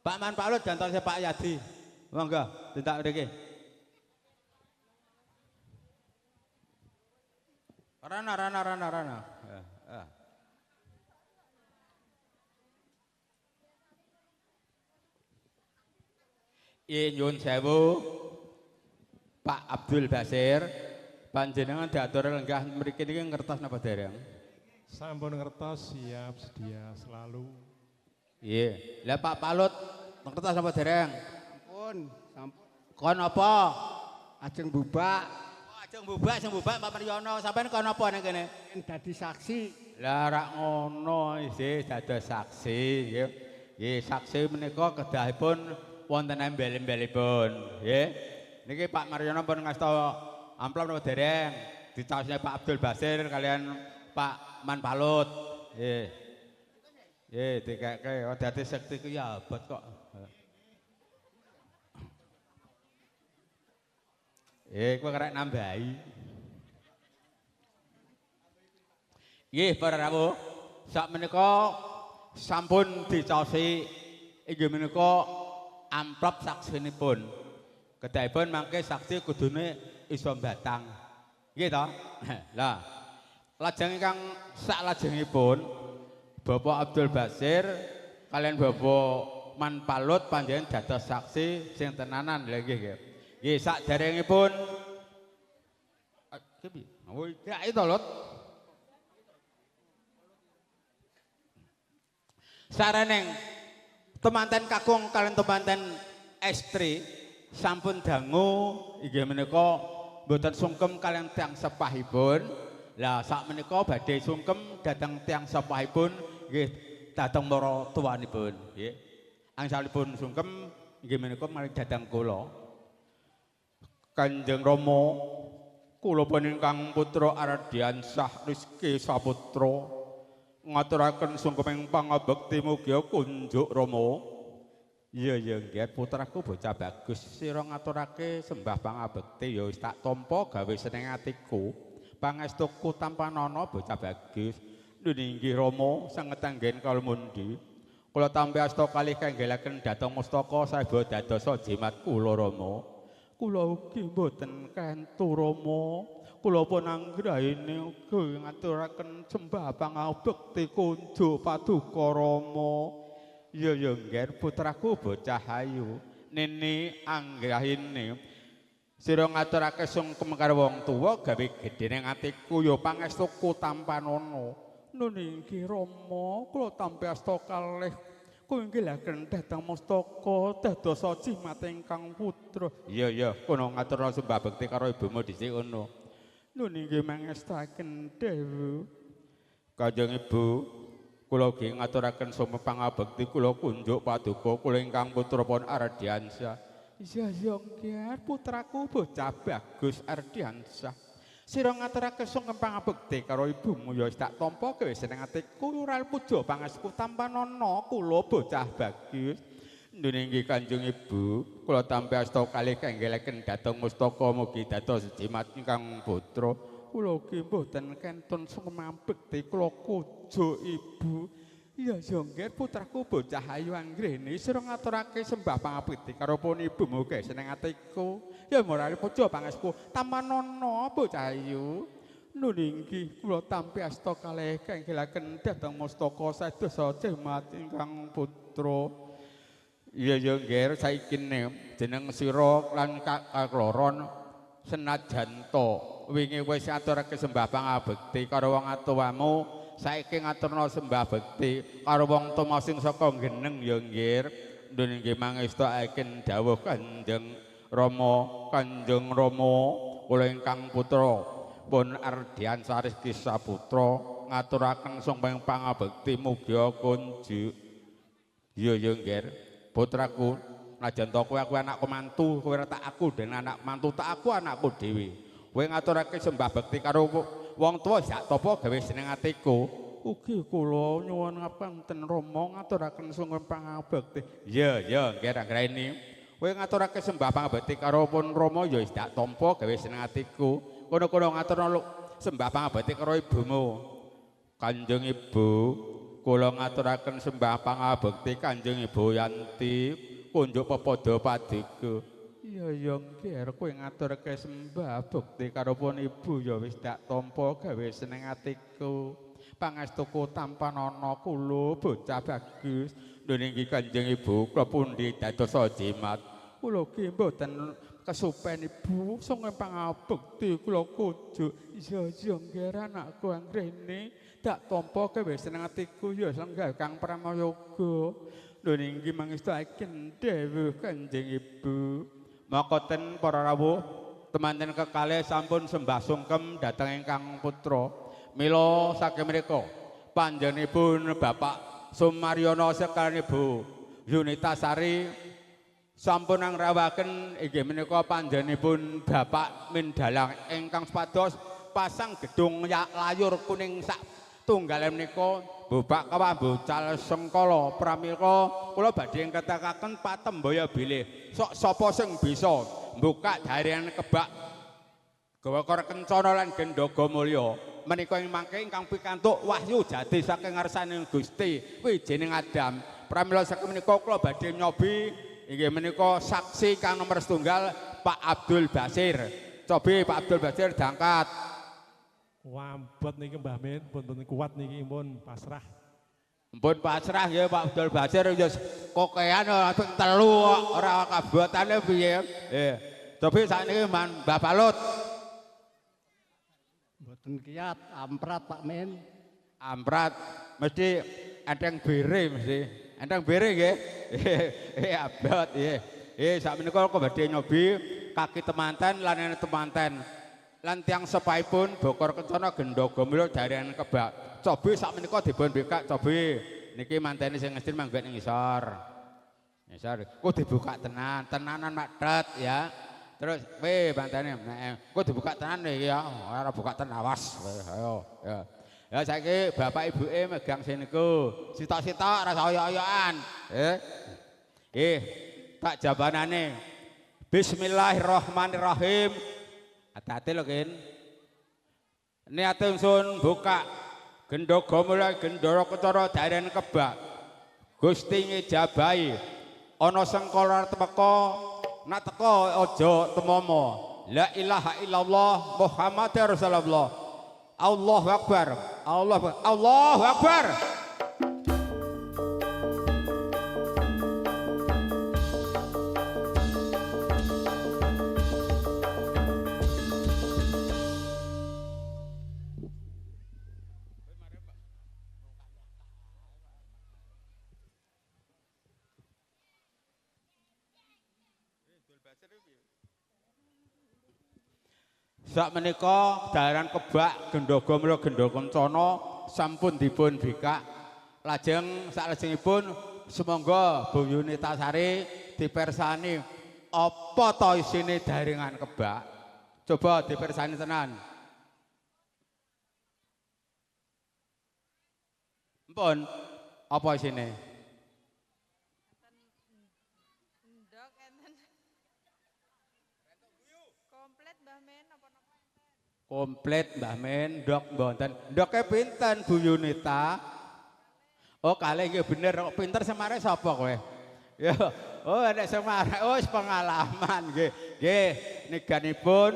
Pak Man Palut gantosnya Pak Yadi. Monggo tindak mriki. Rana. Nyuwun sewu Pak Abdul Basir panjenengan diatur lenggah mriki niki ngertos napa dereng? Sampun ngertos siap sedia selalu. Iya. Lah Pak Palut ngertos napa dereng? Sampun. Kon apa? Ajeng bubak. Oh, ajeng bubak Pak Maryono. Sampeyan kon apa ning kene? Dadi saksi. Lah rak ngono isih dados saksi nggih. Nggih, saksi menika kedahipun wonten embel-embelipun, nggih. Niki Pak Maryono pun ngasta amplop napa dereng? Ditaosnya Pak Abdul Basir kalian Pak Man Palut. Nggih. Nggih, dikeke dadi sekti ku ya abot kok. Kowe kerek nambahi. Nggih, para rawuh, sakmenika sampun dicaosi inggih menika amplop saksinipun. Kedahipun mangke saksi kudune iso batang. Nggih to? Lah, lajeng ingkang saklajengipun Bapak Abdul Basir kalian Bapak Man Palut panjenengan dados saksi sing tenanan lha nggih nggih. Nggih sakderengipun piye? Oh, ya itu lho. Sareneng temanten kakung kalian temanten estri sampun dangu inggih menika mboten sungkem kalian tiyang sepahipun. Lah sak menika badhe sungkem dhateng tiyang sepahipun nggih dhateng para tuanipun nggih. Angsalipun sungkem inggih menika maring dhateng kula. Kanjeng Rama, kula paningkang putra Ardiansah Rizki Saputra ngaturaken sungkeming pangabekti mugi kunjuk Rama. Iya nggih putraku bocah bagus sira ngaturake sembah pangabekti ya wis tak tampa gawe seneng atiku pangestuku tanpa nono bocah bagus nggih Rama sanget anggen kalmundi kula tampi asta kalih kanggelaken dhateng mustaka saeba dadosa jimat kula Rama kula ugi mboten kentu Rama kula pun anggrahine ugi ngaturaken sembah pangabekti kunjuk paduka Rama. Iya nggih putraku bocah ayu nini anggrahine sira ngaturake sungkem karo wong tuwa gawe gedhene atiku ya pangestuku tanpa nono nun inggih Rama kula tampi asta kalih kunggelaken dhateng mustaka dadosa jimat ingkang putra iya kono ngaturna sembah bekti karo ibumu dhisik ngono nun inggih mangestaken dewe Kanjeng Ibu kula ugi ngaturaken sumeh pangabekti kula kunjuk paduka kula ingkang putra pun Ardiansah. Iya nggih putraku bocah bagus Ardiansah. Sira ngaturaken sumeh pangabekti karo ibumu ya wis tak tampa gawe seneng atiku ora puja pangesku tanpa nono kula bocah bagus. Nggih Kanjeng Ibu, kula tampi asta kalih kanggelaken dhateng mustaka mugi dados jimat ingkang putra. Kula ugi mboten kentun sumambekti kula kujuk Ibu. Iya nggih putraku bocah ayu anggrene sira ngaturake sembah pangabekti karo pun ibumu gawe seneng atiku. Ya morale puja pangesku tamanono bocah ayu. Nun inggih kula tampi asta kalih kanggelaken dhateng mustaka sadosa jimat ingkang putra. Iya nggih saiki jeneng sira lan kakloron senajan to wingi wis aturake sembah pangabekti karo wong atuwamu saiki ngaturna sembah bekti karo wong tuwa sing saka geneng ya nggih nun nggih mangestakaken dawuh Kanjeng Rama kula ingkang putra pun Ardiansah Rizki Saputra ngaturaken sumping pangabekti mugi kunjuk iya nggih putraku najan to kowe aku anakku mantu kowe tak aku den anak mantu tak aku anakku dhewe kowe ngaturake sembah bekti karo wong tuwa sak tapa gawe seneng atiku ugi kula nyuwun ngapunten Rama ngaturaken sungkem pangabekti iya nggih anggraini kowe ngaturake sembah pangabekti karo pun Rama ya wis tak tampa gawe seneng atiku kono-kono ngaturna sembah pangabekti karo ibumu Kanjeng Ibu kula ngaturaken sembah pangabekti Kanjeng Ibu Yanti kunjuk pepada paduka. Iya nggih kowe ngaturke sembah bekti karo pun ibu ya wis tak tampa gawe seneng atiku. Pangestuku tanpa nono kula bocah bagus. Nun inggih Kanjeng Ibu kula pundi dadosa jimat. Kula ugi mboten kesupen Ibu sing pangabekti kula kunjuk. Iya nggih anakku anggrene tak tampa gawe seneng atiku ya senggah Kang Pramayoga. Nun inggih mangestakaken dawuh Kanjeng Ibu. Makaten para rawuh temanten kekalih sampun sembah sungkem dhateng ingkang putra. Mila saking mriku panjenenganipun Bapak Sumaryono sekalian Ibu Yunita Sari sampun anggrawaken inggih menika panjenenganipun Bapak Mindalang ingkang supados pasang gedung layur kuning sak tunggal menika Bubak kawah bucal sengkala pramila kula badhe ngetekaken patembaya bilih sok sapa sing bisa mbukak darean kebak Gawakara Kencana lan Gendhaga Mulya menika ing mangke ingkang pikantuk wahyu jati saking ngarsaning Gusti wijining Adam pramila saking menika kula badhe nyobi inggih menika saksi kang nomor setunggal Pak Abdul Basir cobi Pak Abdul Basir diangkat. Wambet niki Mbah Min, pun kuat niki pun pasrah. Pun pasrah ya Pak Abdul Basir ya kokean ping 3 ora kabotane piye. Tapi sakniki Mbah Balut. Mboten kiat amprat Pak Min. Amprat mesti endang bere mesti. Endang bere nggih. Abot nggih. sak menika kula badhe nyobi kaki temanten lan ene temanten. Lan tiang sepaipun Bokor Kencana Gendhoga Mulya Jarian Kebak. Cobi sak menika dipun bikak cobi. Niki mantene sing ngestin manggon ning ngisor. Ngisor ku dibuka tenanan madet ya. Terus mantene ku dibuka tenan iki ya. Ora buka tenan awas. Ayo ya. Ya saiki bapak ibuke megang sing niku. Sitok-sitok rasa oyok-oyokan. Tak jabanane. Bismillahirrahmanirrahim. Hati-hati lho, Kin. Niate ingsun buka Gendhoga Mulya Gendara Kencana Jarian Kebak. Gusti ngijabahi ana sengkala teka, nak teka aja temomo. La ilaha illallah Muhammadur Rasulullah. Allahu Akbar. Allahu Akbar. Sak menika Jarian Kebak Gendhoga Mulya Gendara Kencana sampun dipun bikak. Lajeng salajengipun sumangga Bu Yunita Sari dipersani apa to isine Jaringan Kebak. Coba dipersani tenan. Ampun, apa isine? Ndok enten. Komplit Mbah Men apa-apa enten. Komplit Mbah Men, ndok mboten. Ndoke pinten Bu Yunita? Oh, kalih nggih bener kok pinter semare sapa kowe? Ya, oh nek semare wis pengalaman nggih. Nggih, niganipun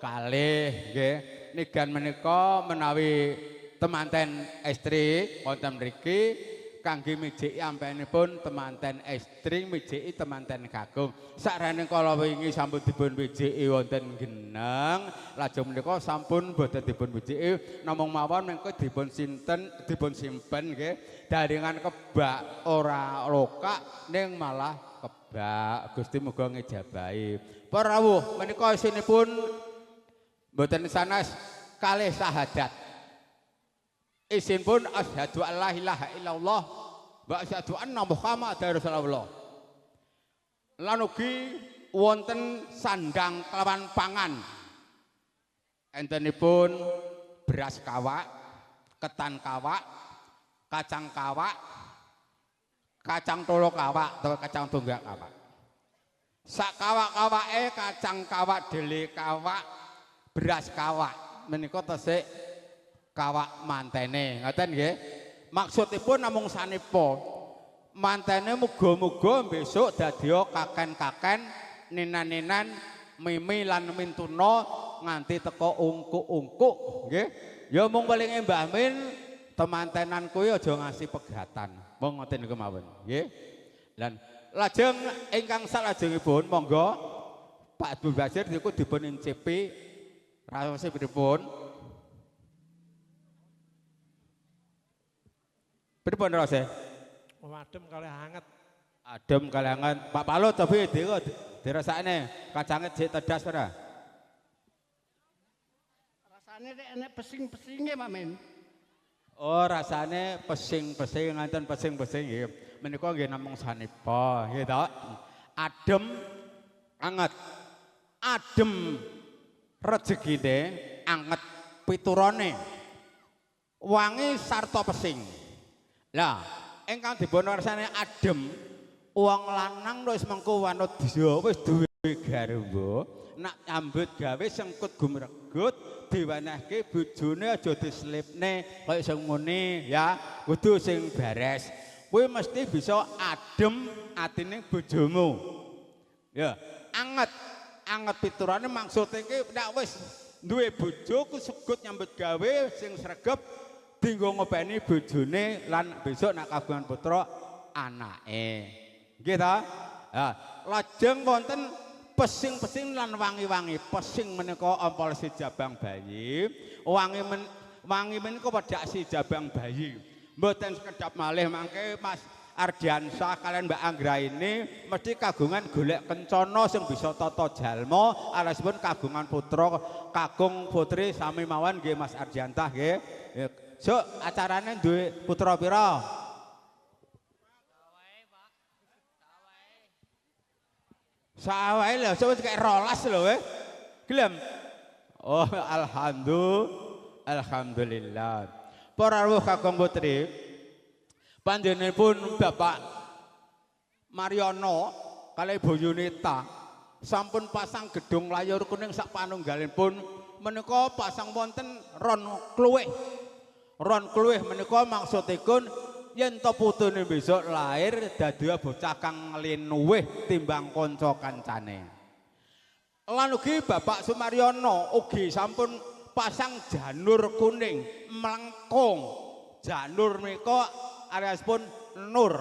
kalih nggih. Nigan menika menawi temanten estri wonten mriki kangge mijiki ampenipun temanten estri mijiki temanten kakung. Sarene kala wingi sampun dipun mijiki wonten Geneng, lajeng menika sampun boten dipun mijiki namung mawon mengko dipun simpen nggih. Jaringan Kebak ora lokak ning malah kebak. Gusti muga ngejabahi. Para rawuh menika isinipun boten sanes kalih syahadat. Isin pun asyhadu an la ilaha illallah wa asyhadu anna Muhammadar Rasulullah. Lan ugi wonten sandang kelawan pangan. Entenipun beras kawak, ketan kawak, kacang kawak, kacang tolo kawak atau kacang tunggak kawak. Sak kawak-kawake kacang kawak, dele kawak, beras kawak menika tesih kawak mantene, ngoten nggih. Maksudipun namung sanepa. Mantene muga-muga besok dadya kaken-kaken, ninan-ninan, mimi lan mintuna nganti teka ungkuk-ungkuk, nggih. Ya mung palinge Mbah Min temantenan kuwi aja ngasih pegatan. Mong ngoten niku mawon, nggih. Lan lajeng ingkang salajengipun monggo Pak Abdul Basir niku dipun incipi raosipun. Pripun rasa? Adem kali hangat. Adem kali hangat. Pak Palut tapi dirasakne kacange sik tedas ora? Rasane nek enek pesing-pesinge Pak Men. Oh, rasane pesing-pesing nganten pesing-pesing nggih. Menika nggih namung sanepa, nggih to. Adem anget. Adem rejekine, anget piturane. Wangi sarta pesing. Lah, ingkang dipun warsane adem, wong lanang wis mengko wanodya wis duwe garwa, nak nyambut gawe sengkut gumregut diwenehke bojone aja dislipne kaya sing ngene ya, kudu sing beres. Kuwi mesti bisa adem atine bojomu. Ya, anget piturane maksude iki nek wis duwe bojo ku segut nyambut gawe sing sregep dinggo ngopeni bojone lan besok nak kagungan putra anake. Nggih ta? Ha, lajeng wonten pesing-pesing lan wangi-wangi. Pesing menika ampal si jabang bayi, wangi menika wedhak si jabang bayi. Mboten sekedap malih mangke Mas Ardiansah kalian Mbak Anggra ini mesti kagungan golek kencana sing bisa tata jalma alaspun kagungan putra kagung putri sami mawon nggih Mas Ardiantah nggih. So acarane duwe putra pira? Sawae lho, so kayak rolas lho gelem. Oh alhamdulillah. Para rawuh kakung putri, panjenenganipun Bapak Mariono kali Ibu Yunita sampun pasang gedung layar kuning sak panunggalipun menika pasang wonten ron kluwih. Ron kluwih menika maksudipun yen to putune besok lahir dadi bocah kang linuwih timbang kanca kancane. Lan ugi Bapak Sumaryono ugi sampun pasang janur kuning melengkung. Janur menika aliaspun nur.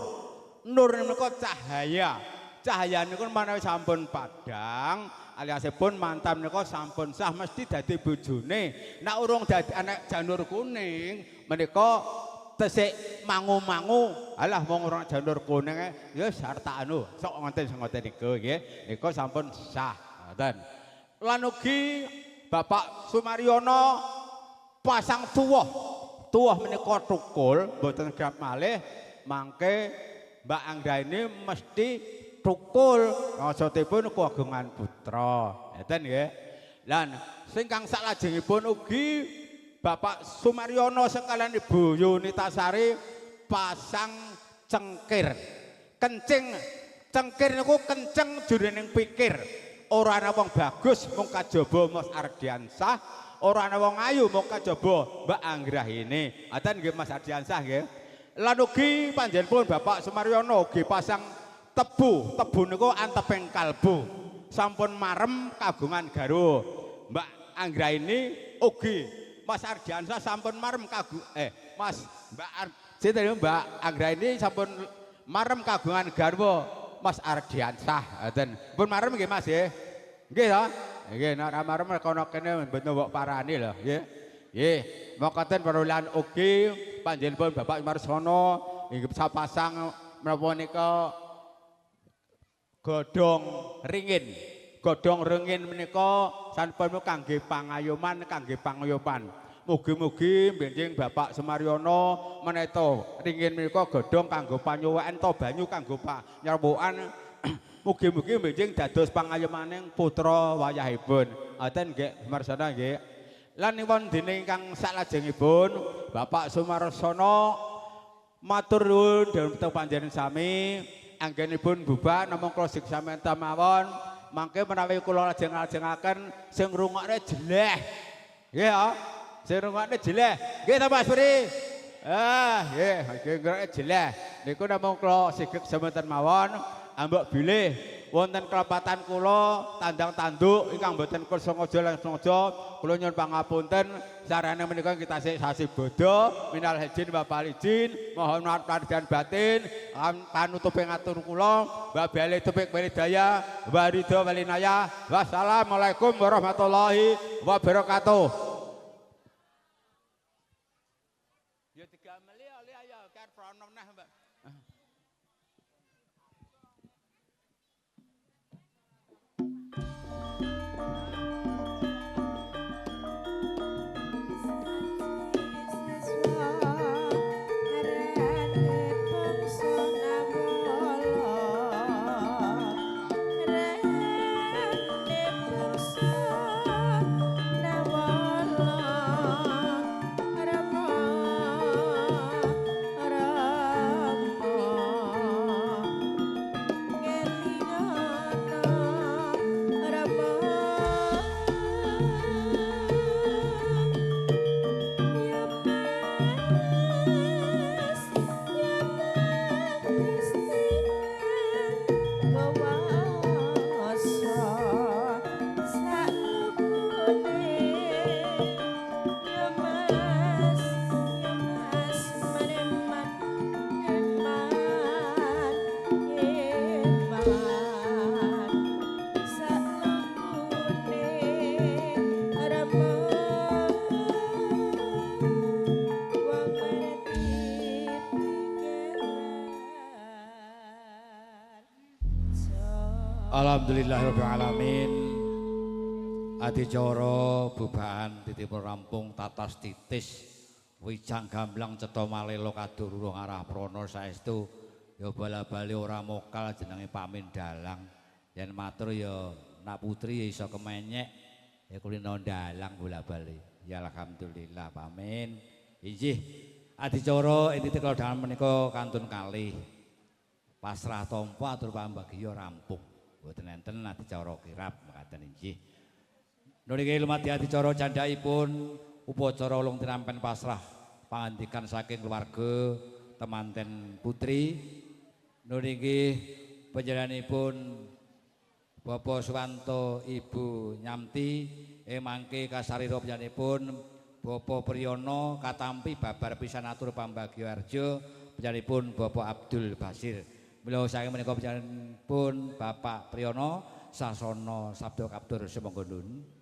Nur menika cahaya. Cahaya niku menawi sampun padhang aliasipun mantan menika sampun sah mesti dadi bojone. Nek urung dadi anak janur kuning menika tesik mangu-mangu. Alah wong ora janur kuning ya sarta anu sok ngoten niku nggih. Niku sampun sah. Ngoten. Lan ugi Bapak Sumaryono pasang tuwuh. Tuwuh menika tukul mboten grap malih mangke Mbak Anggra ini mesti tukul maksudipun kagungan putra. Ngeten nggih. Lan sing kang salajengipun ugi Bapak Sumaryono sekalian Ibu Yunitasari pasang cengkir. Kencing cengkir niku kenceng jroning pikir. Ora ana wong bagus mung kajaba Mas Ardiansah, ora ana wong ayu mung kajaba Mbak Anggra ini. Aten nggih Mas Ardiansah nggih. Lan ugi panjenenganipun Bapak Sumaryono ugi pasang tebu. Tebu niku anteping kalbu. Sampun marem kagungan garwa. Mbak Anggra ini ugi Mas Ardiansah sampun marem Mbak Anggra ini sampun marem kagungan garwa Mas Ardiansah. Ngoten. Pun marem nggih Mas nggih. Nggih to? Nggih nek ora marem kono kene mboten mbok parani lho nggih. Nggih. Mekaten perulan ugi panjenenganipun Bapak Marsono inggih sapasang menapa nika godhong ringin. Godhong ringin menika sampun kangge pangayoman, kangge pangayoman. Mugi-mugi benjing Bapak Sumaryono meneto ringin menika godhong kanggo panyuweken to banyu kanggo panyerbukan. Mugi-mugi benjing dados pangayomaning putra wayahipun. Ngoten nggih Marsana nggih. Lan wondene ingkang salajengipun Bapak Sumarsono matur nuwun dhateng panjenengan sami anggenipun bubar namung kula siksamenta mawon mangke menawi kula lajeng-lajengaken sing ngrungokne jeleh. Nggih ya. Sing rungokne jeleh. Nggih ta Mas Puri? Nggih, ngrungokne jeleh. Niku namung kula sigek semanten mawon, ambek bilih wonten kelepatan kula tandang tanduk ingkang mboten kula sengaja lan sengaja kula nyuwun pangapunten sarane menika kita sasi bodho minal hijin wa fal izin mohon maaf lahir batin panutuping atur kula wa bali tupik walidaya wa ridho walinaya wassalamualaikum warahmatullahi wabarakatuh. Alhamdulillahirabbil alamin. Adicara bubahan titipun rampung tatas titis wijang gamblang cetha malelo kadurung arah prana saestu ya bala-bali ora mokal jenenge Pamin Dalang. Yen matur ya nak putri ya iso kemenyek ya kulino dalang bola-bali. Ya alhamdulillah Pamin. Injih adicara ing titik kala dangan menika kantun kalih. Pasrah tampa atur pambagya rampung. Mboten enten adicara kirap mekaten injih. Niki lumadi adicara candhaipun upacara ulung tinampen pasrah pangandikan saking keluarga temanten putri. Niki panjenenganipun Bapak Suwanto Ibu Nyamti mangke kasarira panjenenganipun Bapak Priyono katampi babar pisan atur pambagya arja panjenenganipun Bapak Abdul Basir. Mila saking menika panjenenganipun Bapak Priyono sasana sabda kaptur sumangga nuwun.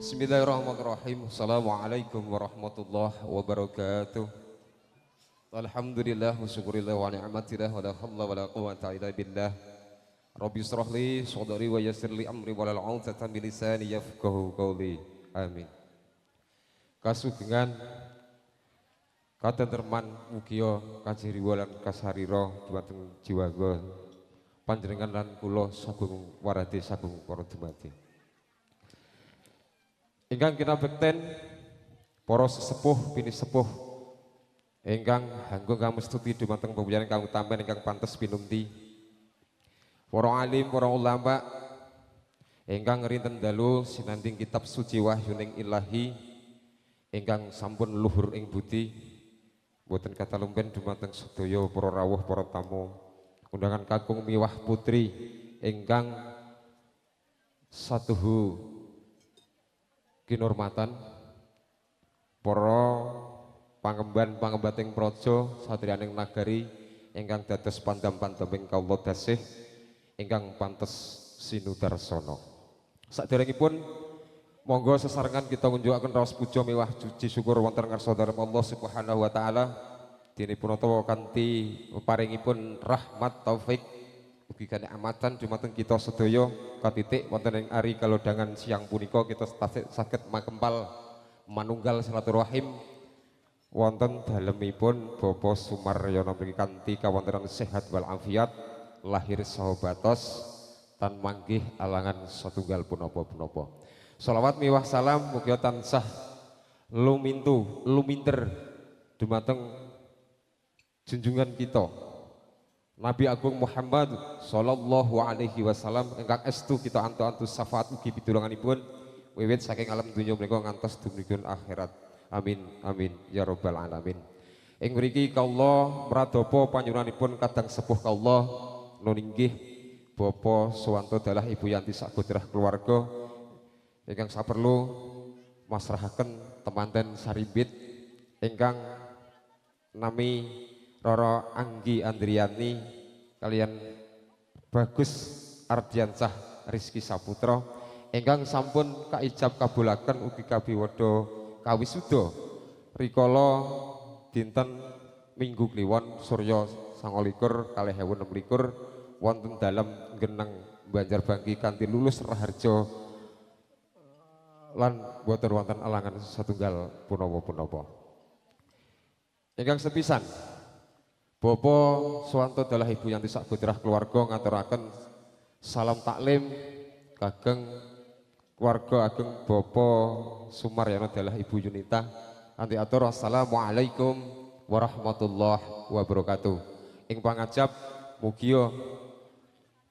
Bismillahirrahmanirrahim. Assalamualaikum warahmatullahi wabarakatuh. Alhamdulillah wa syukurillah wa ni'matillah wa la hawla wa la quwwata illa billah. Rabbi israh li sadri wa yassir li amri wa lal 'uqdatam min lisani yafqahu qawli. Amin. Kasugengan katenterman mugia kajiriwa lan kasarira dhumateng jiwaga panjenengan lan kula sagung waradi sagung para dumadi. Ingkang kinabekten para sesepuh bini sepuh ingkang hanggo ngamestuti dumateng pembiyaran kang utamen ingkang pantes pinumti. Para alim, para ulama ingkang ngrinten dalu sinanding kitab suci wahyuning ilahi ingkang sampun luhur ing budi boten katalumpen dumateng sedaya para rawuh para tamu undangan kakung miwah putri ingkang satuhu kinurmatan para pangemban-pangembating praja satriyaning nagari ingkang dados pandam-pandaming kawula dasih ingkang pantes sinudarsana. Saderengipun monggo sesarengan kita ngunjukaken raos puja miwah puji syukur wonten ngarsa dhateng Allah Subhanahu wa taala dinipun utawa kanthi paringipun rahmat taufik ugi kanikmatan dumateng kita sedaya katitik wonten ing ari kalodhangan siang punika kita saged makempal manunggal silaturahim wonten dalemipun Bapak Sumaryono mriki kanthi kawontenan sehat wal afiat lahir saha batos tan manggih alangan satunggal punapa-punapa. Shalawat miwah salam mugia tansah luminter dumateng junjungan kita Nabi Agung Muhammad sallallahu alaihi wasallam ingkang estu kita antu-antu syafaat ugi pitulunganipun wiwit saking alam dunya menika ngantos dumuripun akhirat. Amin amin ya rabbal alamin. Ing mriki kawula mradapa panjenenganipun kadang sepuh kawula nuninggih Bapak Suwanto dalah Ibu Yanti sak putrah keluarga ingkang saperlu masrahaken temanten sarimbit ingkang nami Roro Anggi Andriani kalian Bagus Ardiansah Rizky Saputra ingkang sampun kaijab kabulaken ugi kabiwada kawisuda rikala dinten Minggu Kliwon Surya 29/2026 wonten dalam Geneng Banjarbangki kanthi lulus raharja lan boten wonten alangan satunggal punapa-punapa. Ingkang sepisan Bapak Suwanto dalah Ibu Yanti sak putrah keluarga ngaturaken salam taklim kageng keluarga ageng Bapak Sumaryono dalah Ibu Yunita kanthi atur assalamualaikum warahmatullahi wabarakatuh. Ing pangajab mugia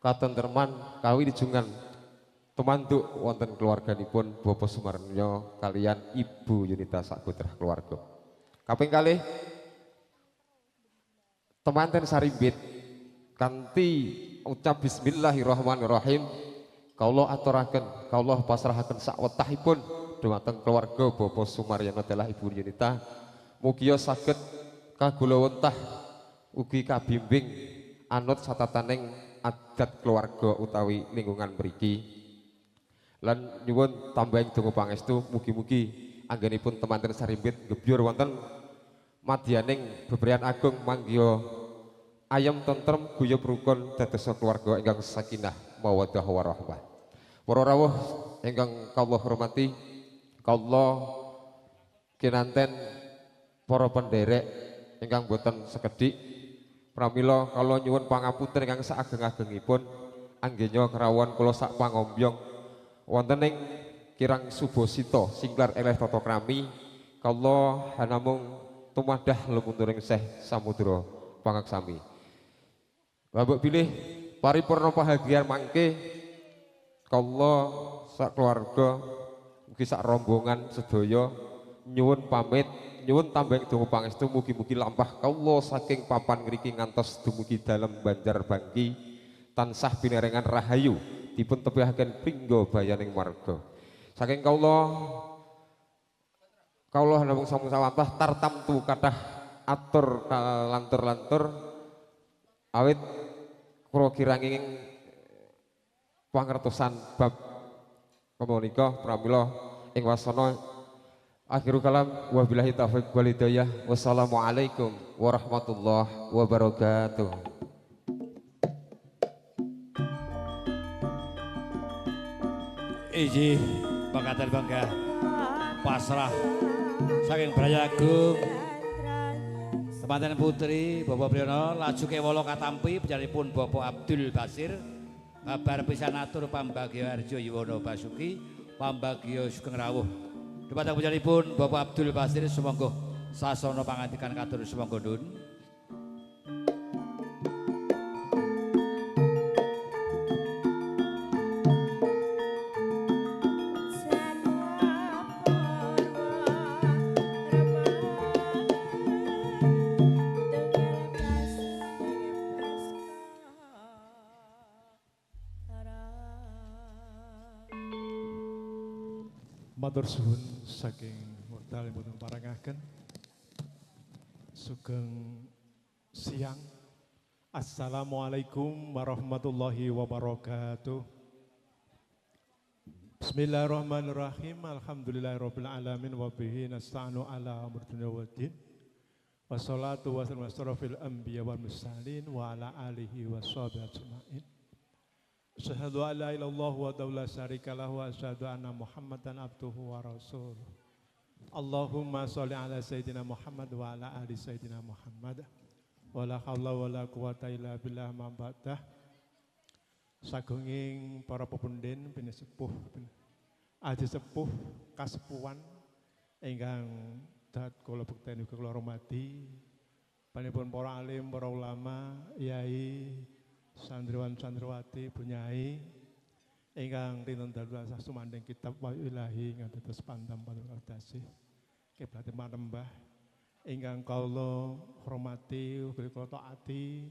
katenterman kawilujengan Tumanduk wonten keluarganipun Bapak Sumaryo kalian Ibu Yunita saputra keluarga. Kaping kalih temanten sarimbit kanthi ucap bismillahirrahmanirrahim kaula aturaken kaula pasrahaken sak wetahipun dhumateng keluarga Bapak Sumaryono dalah Ibu Yunita mugia saged kagula wentah ugi kabimbing anut satataning adat keluarga utawi lingkungan mriki lan nyuwun tambahing donga pangestu mugi-mugi anggenipun temanten sarimbit gebyur wonten madyaning bebrian agung manggiya ayam tentrem guyub rukun dados keluarga ingkang sakinah mawaddah warahmah. Para rawuh ingkang kawula hormati, kawula kinanten para penderek ingkang boten sekedhik pramila kawula nyuwun pangapunten ingkang saageng-agengipun anggenya kerawon kula sak pangombyong wonten ing kirang Subasita Singlar eleh tata krami kawula hanamung tumadah lumunturing Syekh Samudra Pangaksami. Mbok pilih paripurna bahagian mangke kawula sak keluarga mugi sak rombongan sedaya nyuwun pamit nyuwun tambahing donga pangestu mugi-mugi lampah kawula saking papan ngriki ngantos dumugi dalem Banjarbangki tansah pinerengan rahayu dipun tebihaken pringga bayaning warga. Saking kawula namung sampun tartamtu kathah atur lantur-lantur awit kula kiranging pangertosan bab menika pramila ing wasana akhirul kalam wabillahi taufiq wal hidayah wassalamualaikum warahmatullahi wabarakatuh. Iji pangkatan bangga pasrah saking Brayagung temanten putri Bapak Priyono laju kewala katampi panjenenganipun Bapak Abdul Basir kabar pisan atur pambagya Arjo Yuwono Basuki pambagya sugeng rawuh dhumateng panjenenganipun Bapak Abdul Basir sumangga sasana pangandikan katur sumangga nun. Matur suwun saking wekdal boten parangaken. Sugeng siang. Assalamualaikum warahmatullahi wabarakatuh. Bismillahirrahmanirrahim. Alhamdulillahirabbil alamin wa bihi nasta'inu ala umuri dunya waddin. Wassalatu wassalamu ala asyrofil anbiya wal mursalin wa ala alihi washabihi ajmain. Asyhadu an la ilaha illallah wa la syarika lahu wa asyhadu anna Muhammadan abduhu wa rasuluh. Allahumma sholli ala sayyidina Muhammad wa ala ali sayyidina Muhammad. Wa la haula wa la quwata illa billah ma ba'dah. Sagunging para pepunden pinesepuh aji sepuh kasepuhan ingkang dat kula bekteni kula hormati panjenengan para alim, para ulama, yai santriwan santriwati bunyai ingkang dinten dalu sumanding kitab wa ilahi ngados pandam padasih kiblat manembah ingkang kawula hormati ugi kula taati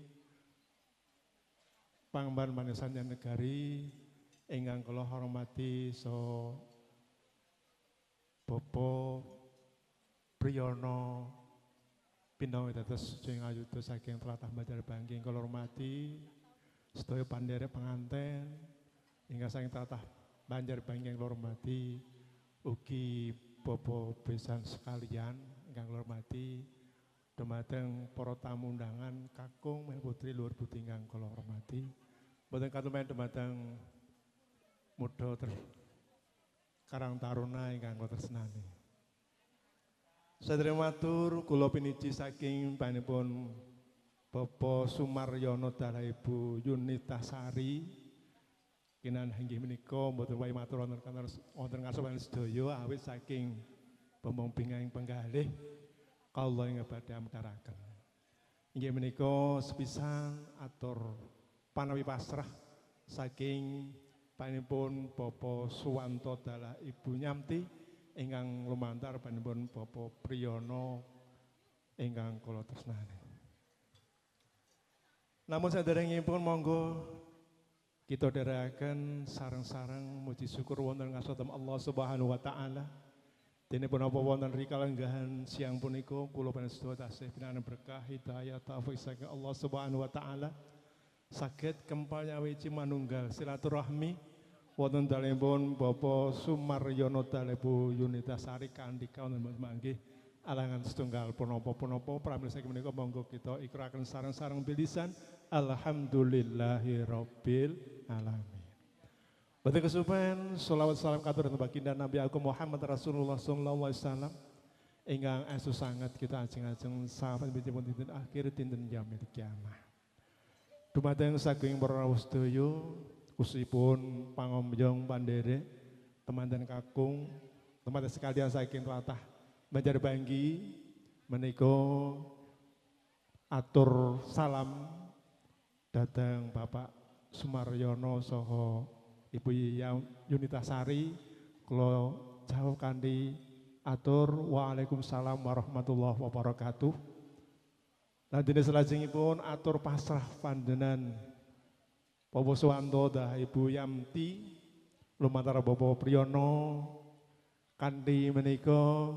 pangemban manisan negari ingkang kula hormati so Bapak Priyono Pinawi dados sing ayuda saking tlatah Banjarbangki kula hormati sedaya pandherek penganten ingkang saking tlatah Banjarbangki yang kula hormati ugi Bapak besan sekalian ingkang kula hormati dumateng para tamu undangan kakung putri luhur budi ingkang kula hormati boten katumen dumateng muda Karang Taruna ingkang kula tresnani. Sadherek matur kula piniji saking panjenenganipun Bapak Sumaryono dalah Ibu Yunita Sari kinan inggih menika mboten wae matur wonten ngarsa sedaya awit saking pembimbingan penggalih kawula ing badhe amtaraken. Inggih menika sepisan atur panawi pasrah saking panjenenganipun Bapak Suwanto dalah Ibu Nyamti ingkang lumantar panjenenganipun Bapak Priyono ingkang kula tresnani. Namun saderengipun monggo kita dherekaken sareng-sareng muji syukur wonten ngasotem Allah Subhanahu wa taala. Dene punapa wonten rikalenggahan siang punika kula panjenengan tasih pinanan berkah hidayah taufik saking Allah Subhanahu wa taala. Saged kempal nyawiji manunggal silaturahmi wonten dalempun Bapak Sumaryono Dalebu Yunitasari kandika wonten manggih alangan setunggal punapa-punapa pramila saking menika monggo kita ikraken sareng-sareng bilisan alhamdulillahirabbil alamin. Badhe kesupen sholawat salam katur dhateng baginda Nabi Agung Muhammad Rasulullah sallallahu alaihi wasallam ingkang astu sanget kita ajeng-ajeng sahabat bijipun dinten akhir dinten yaumil kiamah. Dumateng saking para sedaya khususipun pangombyong pandherek teman-teman kakung teman-teman sekalian saking tlatah Banjarbanggi menika atur salam dhateng Bapak Sumaryono saha Ibu Yunitasari, kula jawab kanthi atur waalaikumsalam warahmatullahi wabarakatuh. Lan dene salajengipun atur pasrah panjenengan Bapak Suwanto dah Ibu Yamti lumantar Bapak Priyono kanthi menika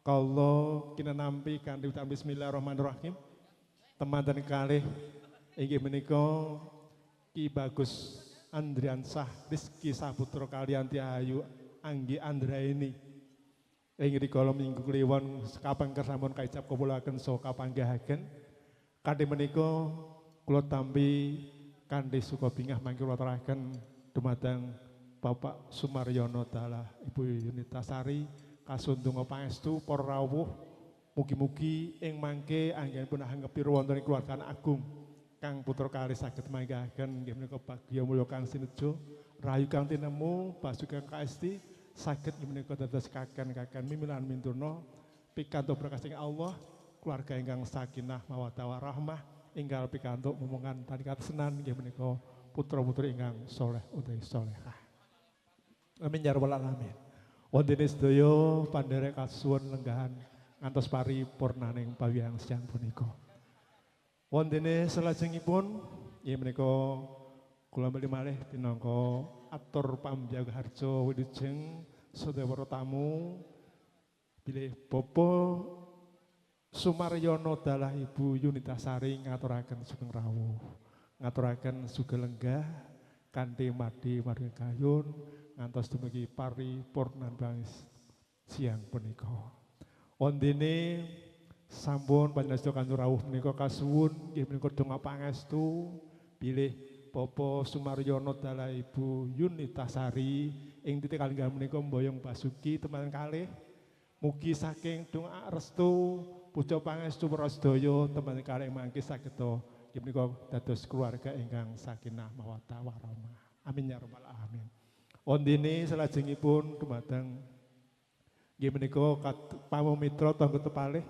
kula kinampi kanthi ucapan bismillahirrahmanirrahim. Teman-teman kalih inggih menika Ki Bagus Andriansah Rizky Saputra kaliyan Tiayu Anggi Andraini ingkang rikala minggu kliwon kapengker sampun kaicap kawulaken saha kapanggihaken kanthi menika kula tampi kanthi suka bingah mangke kula aturaken dumateng Bapak Sumaryono dalah Ibu Yunitasari kasundunga pangestu para rawuh mugi-mugi ing mangke anggenipun anggepir wonten ing keluarga agung Kang putra kalih saged manggihaken nggih menika bagya mulya Kang Sinejo rahayu Kang tinemu basuki Kang Kaesti saged nggih menika dados kaken-kaken mimilan minturna pikantuk berkah saking Allah keluarga ingkang sakinah mawaddah warahmah ingkang pikantuk momongan tani katresnan nggih menika putra-putri ingkang saleh utawi salehah. Amin ya rabbal alamin. Wonten sedaya pandherek kasuwun lenggahan ngantos paripurnaning pawiang siang punika. Wontene salajengipun inggih menika kula bali malih pinangka atur pamjaga harja wilujeng sedaya para tamu bilih Bapak Sumaryono dalah Ibu Yunitasari ngaturaken sugeng rawuh ngaturaken sugeng lenggah kanthi madi margi kayun ngantos dumugi paripurnan bangis siang punika. Wontene sampun panjenengan kanthi rawuh menika kasuwun nggih menika donga pangestu bilih Bapak Sumaryono dalah Ibu Yunitasari ing titik kalenggahan menika mboyong basuki teman kalih mugi saking donga restu puja pangestu para sedaya teman kalih mangke saged nggih menika dados keluarga ingkang sakinah mawaddah warahmah. Amin ya rabbal alamin. Wondene salajengipun dumateng nggih menika pamumitra tangga tepalih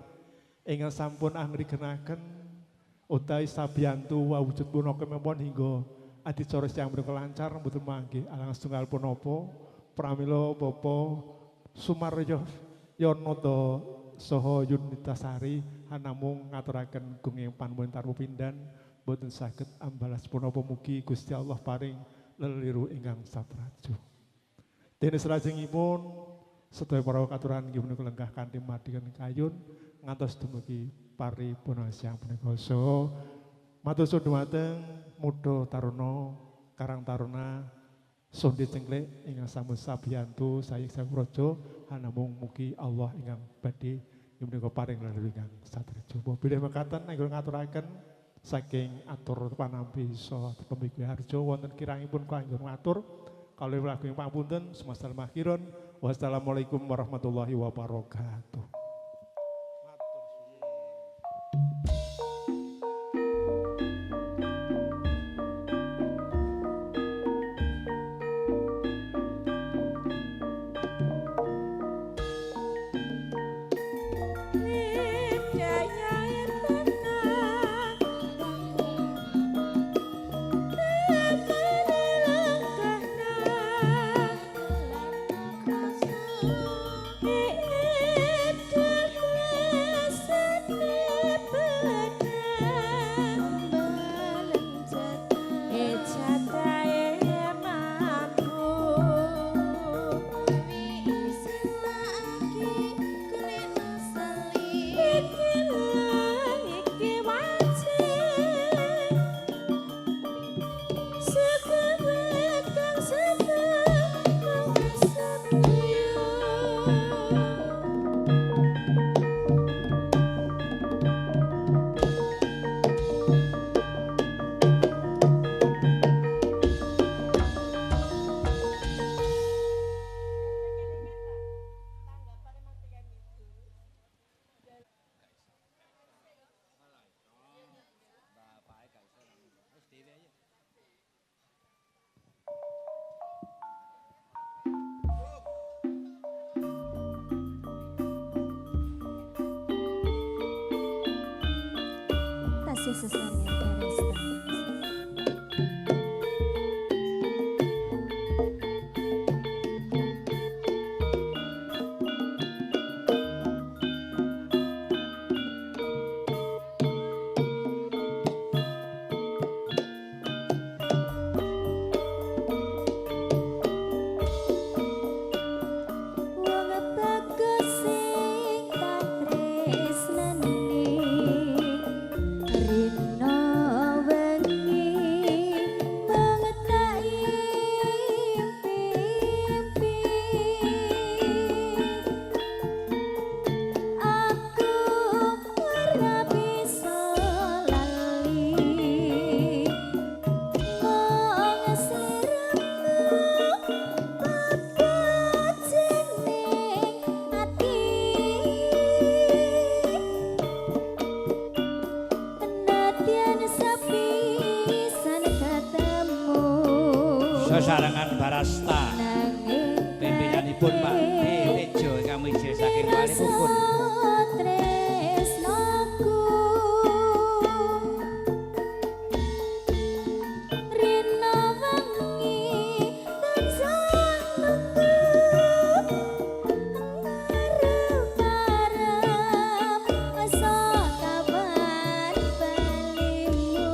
ingkang sampun anggrigenaken utawi sabiyantu wawujud punaka mempun hingga adicara siang menika lancar mboten mangke alang setunggal punapa pramila Bapak Sumaryono saha Yunitasari namung ngaturaken gunging panuwun tarupindan boten saged ambalas punapa mugi Gusti Allah paring leliru ingkang satraju. Dene salajengipun sedaya para katuran nggih menika lenggah kanthi madhiken kayun ngantos dumugi paripurna siang punika. So matur suwun dumateng Muda Taruna Karang Taruna Sonde Cengklek ingkang sampun sabiyantu sayek sapraja hanamung mugi Allah ingkang badhe menika paring leluru ingkang satraju. Bilih mekaten anggo ngaturaken saking atur panampi saha pembiku harjo wonten kirangipun kangge ngatur kalih lagu pamunten semasal makhiron. Wassalamualaikum warahmatullahi wabarakatuh. kasih sesarnya Barasta. Wong bagus sing tak tresnani rina wengi banget tak impi-impi aku ora bisa lali wong sliramu babat jeneng ati penatian sepisan ketemu Sesarengan Barasta nanging pimpinanipun Pak Tejo kami ijil saking Wali Pupun. tresnaku rina wengi tansah nunggu ngarep-arep asa kapan balimu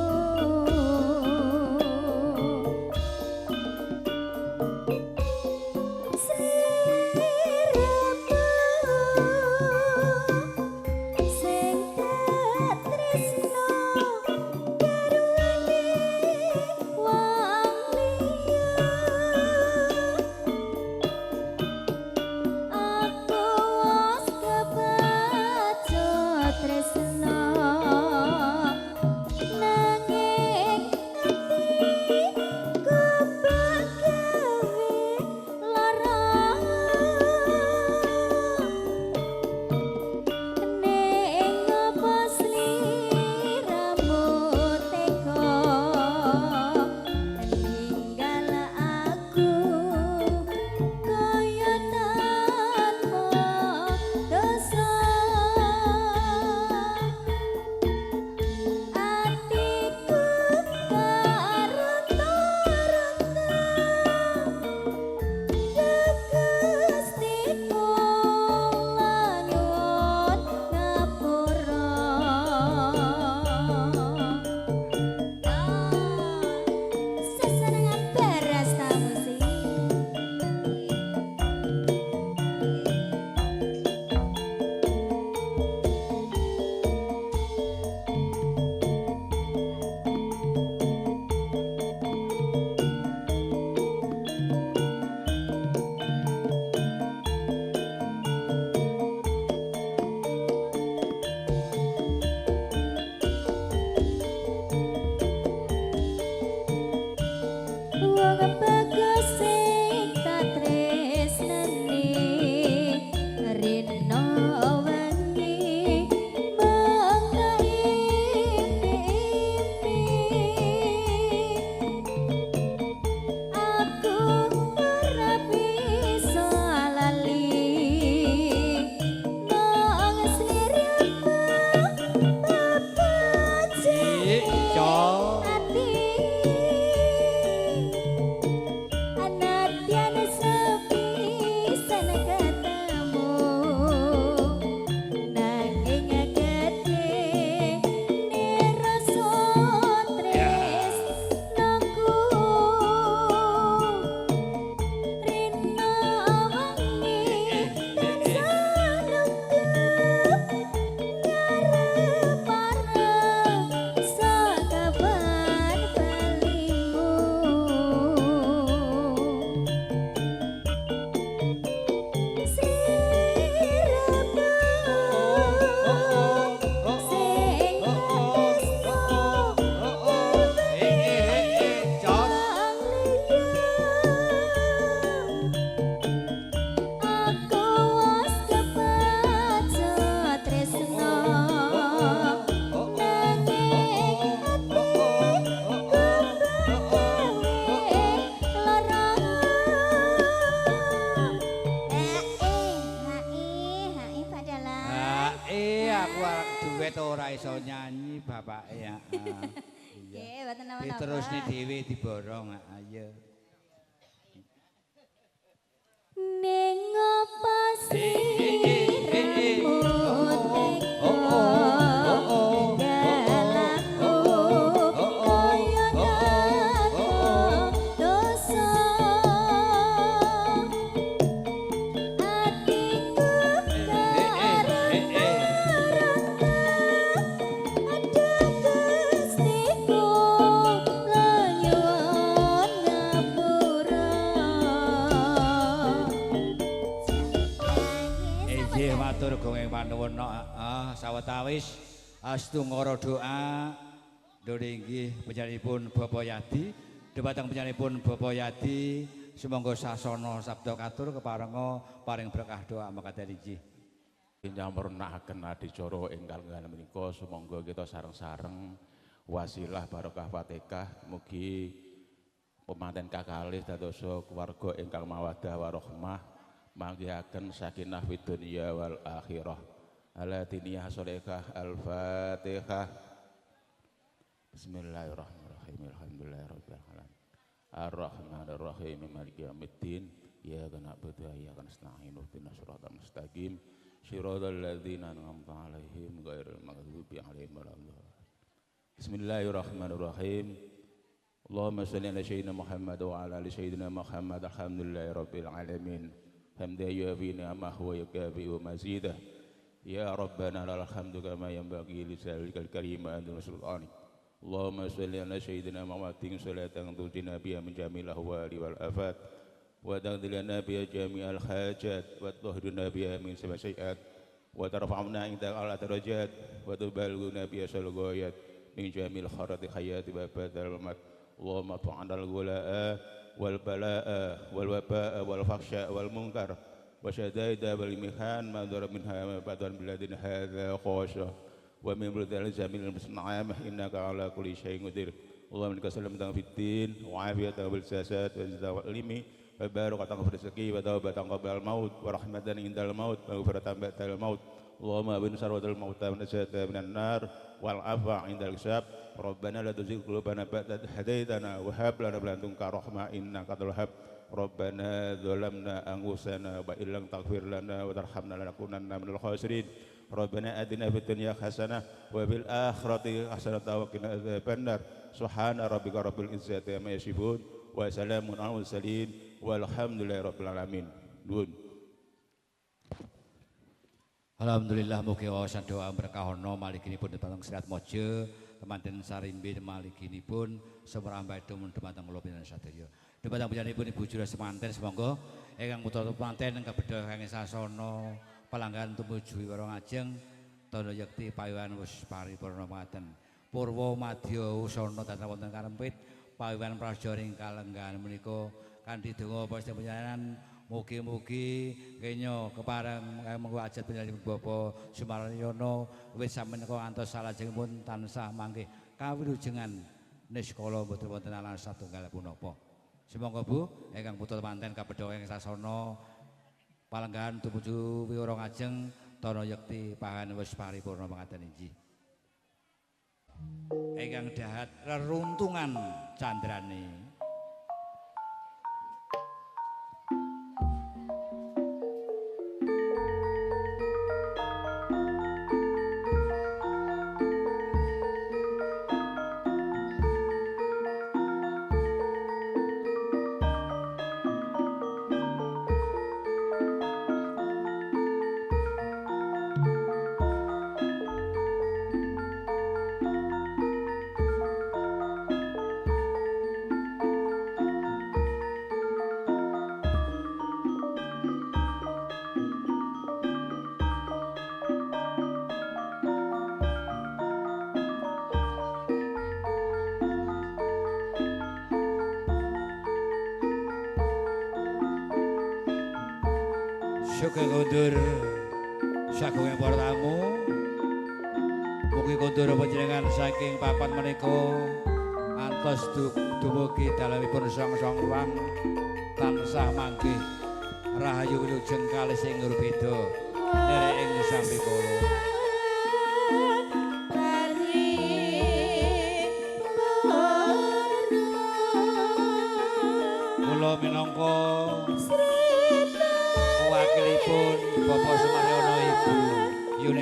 nyanyi bapak ya. Nggih, mboten napa-napa. Diterusne dhewe diborong ayo. Ning apa sih Matur gongeng panuwun sawetawis astu ngoro doa dene inggih penyanipun Bapak Yadi dhumateng penyanipun Bapak Yadi sumangga sasana sabda katur keparenga paring berkah doa mekaten inggih nyamurnakaken adicara ingkang nggih menika sumangga kita sareng-sareng wasilah barokah Fatihah mugi pemanten kakalih dadosa keluarga ingkang mawaddah warahmah manggihaken sakinah fid dunya wal akhirah ala diniyah sholihah al-fatihah bismillahirrahmanirrahim alhamdulillahirabbil alamin arrahmanirrahim maliki yaumiddin iyyaka na'budu wa iyyaka nasta'in ihdinas siratal mustaqim shiratal ladzina an'amta 'alaihim ghairil maghdubi 'alaihim waladdallin bismillahirrahmanirrahim Allahumma shalli ala sayyidina Muhammad wa ala ali sayyidina Muhammad alhamdulillahirabbil alamin حمدا يوافي نعمه ويكافئ مزيده يا ربنا لك الحمد كما ينبغي لجلالك الكريم وعظيم سلطانك اللهم صل على سيدنا محمد صلاة تنجينا بها من جميع الأهوال والآفات وتقضي لنا بها جميع الحاجات وتطهرنا بها من سبع سيئات وترفعنا عندك على درجات وتبلغنا بها أقصى الغايات من جميع الخيرات حياة وبعد الممات اللهم ارفع عنا الغلاء والبلاء والوباء والفحشاء والمنكر وشدائد والمحن ما ضرب منها ما بعد بلادنا هذا خاشع ومن بلاد الجميل المصنعام انك على كل شيء قدير اللهم انك سلمت في الدين وعافيه والساسات والزاد والعلم وبارك في الرزق وتوبه قبل الموت ورحمه عند الموت ومغفرة بعد الموت اللهم بن سروة الموتى ونجاة من النار والعفو عند الحساب ربنا لا تزغ قلوبنا بعد إذ هديتنا وهب لنا من لدنك رحمة إنك أنت الوهاب ربنا ظلمنا أنفسنا وإن لم تغفر لنا وترحمنا لنكونن من الخاسرين ربنا آتنا في الدنيا حسنة وفي الآخرة حسنة وقنا عذاب النار سبحان ربك رب العزة عما يصفون وسلام على المرسلين والحمد لله رب العالمين. Alhamdulillah mugi wawasan doa berkahono malikinipun dumateng Sirat Mojo temanten sarimbi malikinipun semrambaidum dumateng kula pinten sadaya dumateng panjenenganipun Ibu Jura semanten semangga ingkang putra temanten kabedha kangge sasana palanggan tumuju Wiro Ngajeng tanda yekti pawiwan wis paripurna mekaten purwa madya usana dhateng wonten karempit pawiwan prajaring kalenggan menika kanthi donga panjenengan mugi-mugi kenya kepareng mengko ajat panjenengan Bapak Sumaryono wis sameneika ngantos salajengipun tansah mangke kawilujengan niskala boten wonten alang satunggal punapa. Sumangga Bu ingkang putra manten kabedha ing sasana palenggan tumuju Wiro Ngajeng tana yekti pangan wis paripurna mekaten inggih. Ingkang dahat reruntungan candrane Sugeng kondur saking para tamu mugi kondur panjenengan saking papan menika antos dumugi dalemipun song-song ruang tansah manggih rahayu wilujeng kalih sing ngurbeda nderek ing sambikala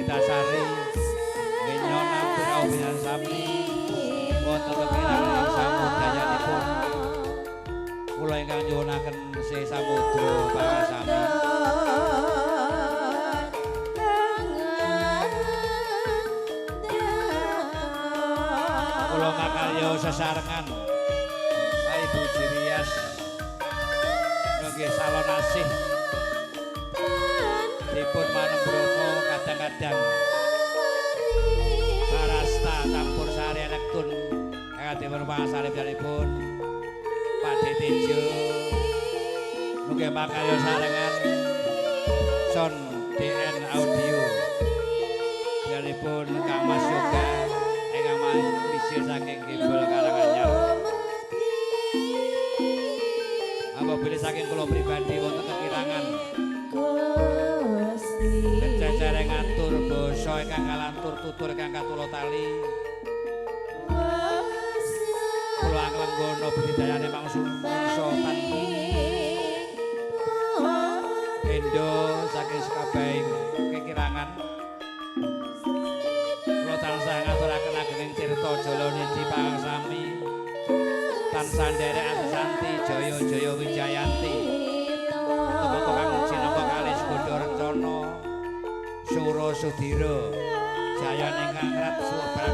Ritasari Genyona Purau Binan Sami wonten kepirangan ing samudayanipun kula ingkang nyuwunaken se samudra pangasami kula makarya sesarengan Ibu Jirias nggih salon asih dipun manembrono kadang-kadang Barasta campur sari elektron ingkang dipun pangasalipun Pak Detejo nggih makarya sarengan Son DN Audio pun Kang Mas Yoga ingkang mampir saking Gembol Karanganyar apabila saking kula pribadi wonten kekirangan kececere ngatur basa ingkang kalantur tutur ingkang katulo tali kula anglenggono budidayane mangsa tanpa endo saking sekabehing kekirangan kula tansah ngaturaken ageng tirta jala nidi pangsami tansah nderek Asanti Jaya Wijayanti Tukang Cinaka kalih Sgodha Rencana Sura Sudira Jayan ingkang rat suwebar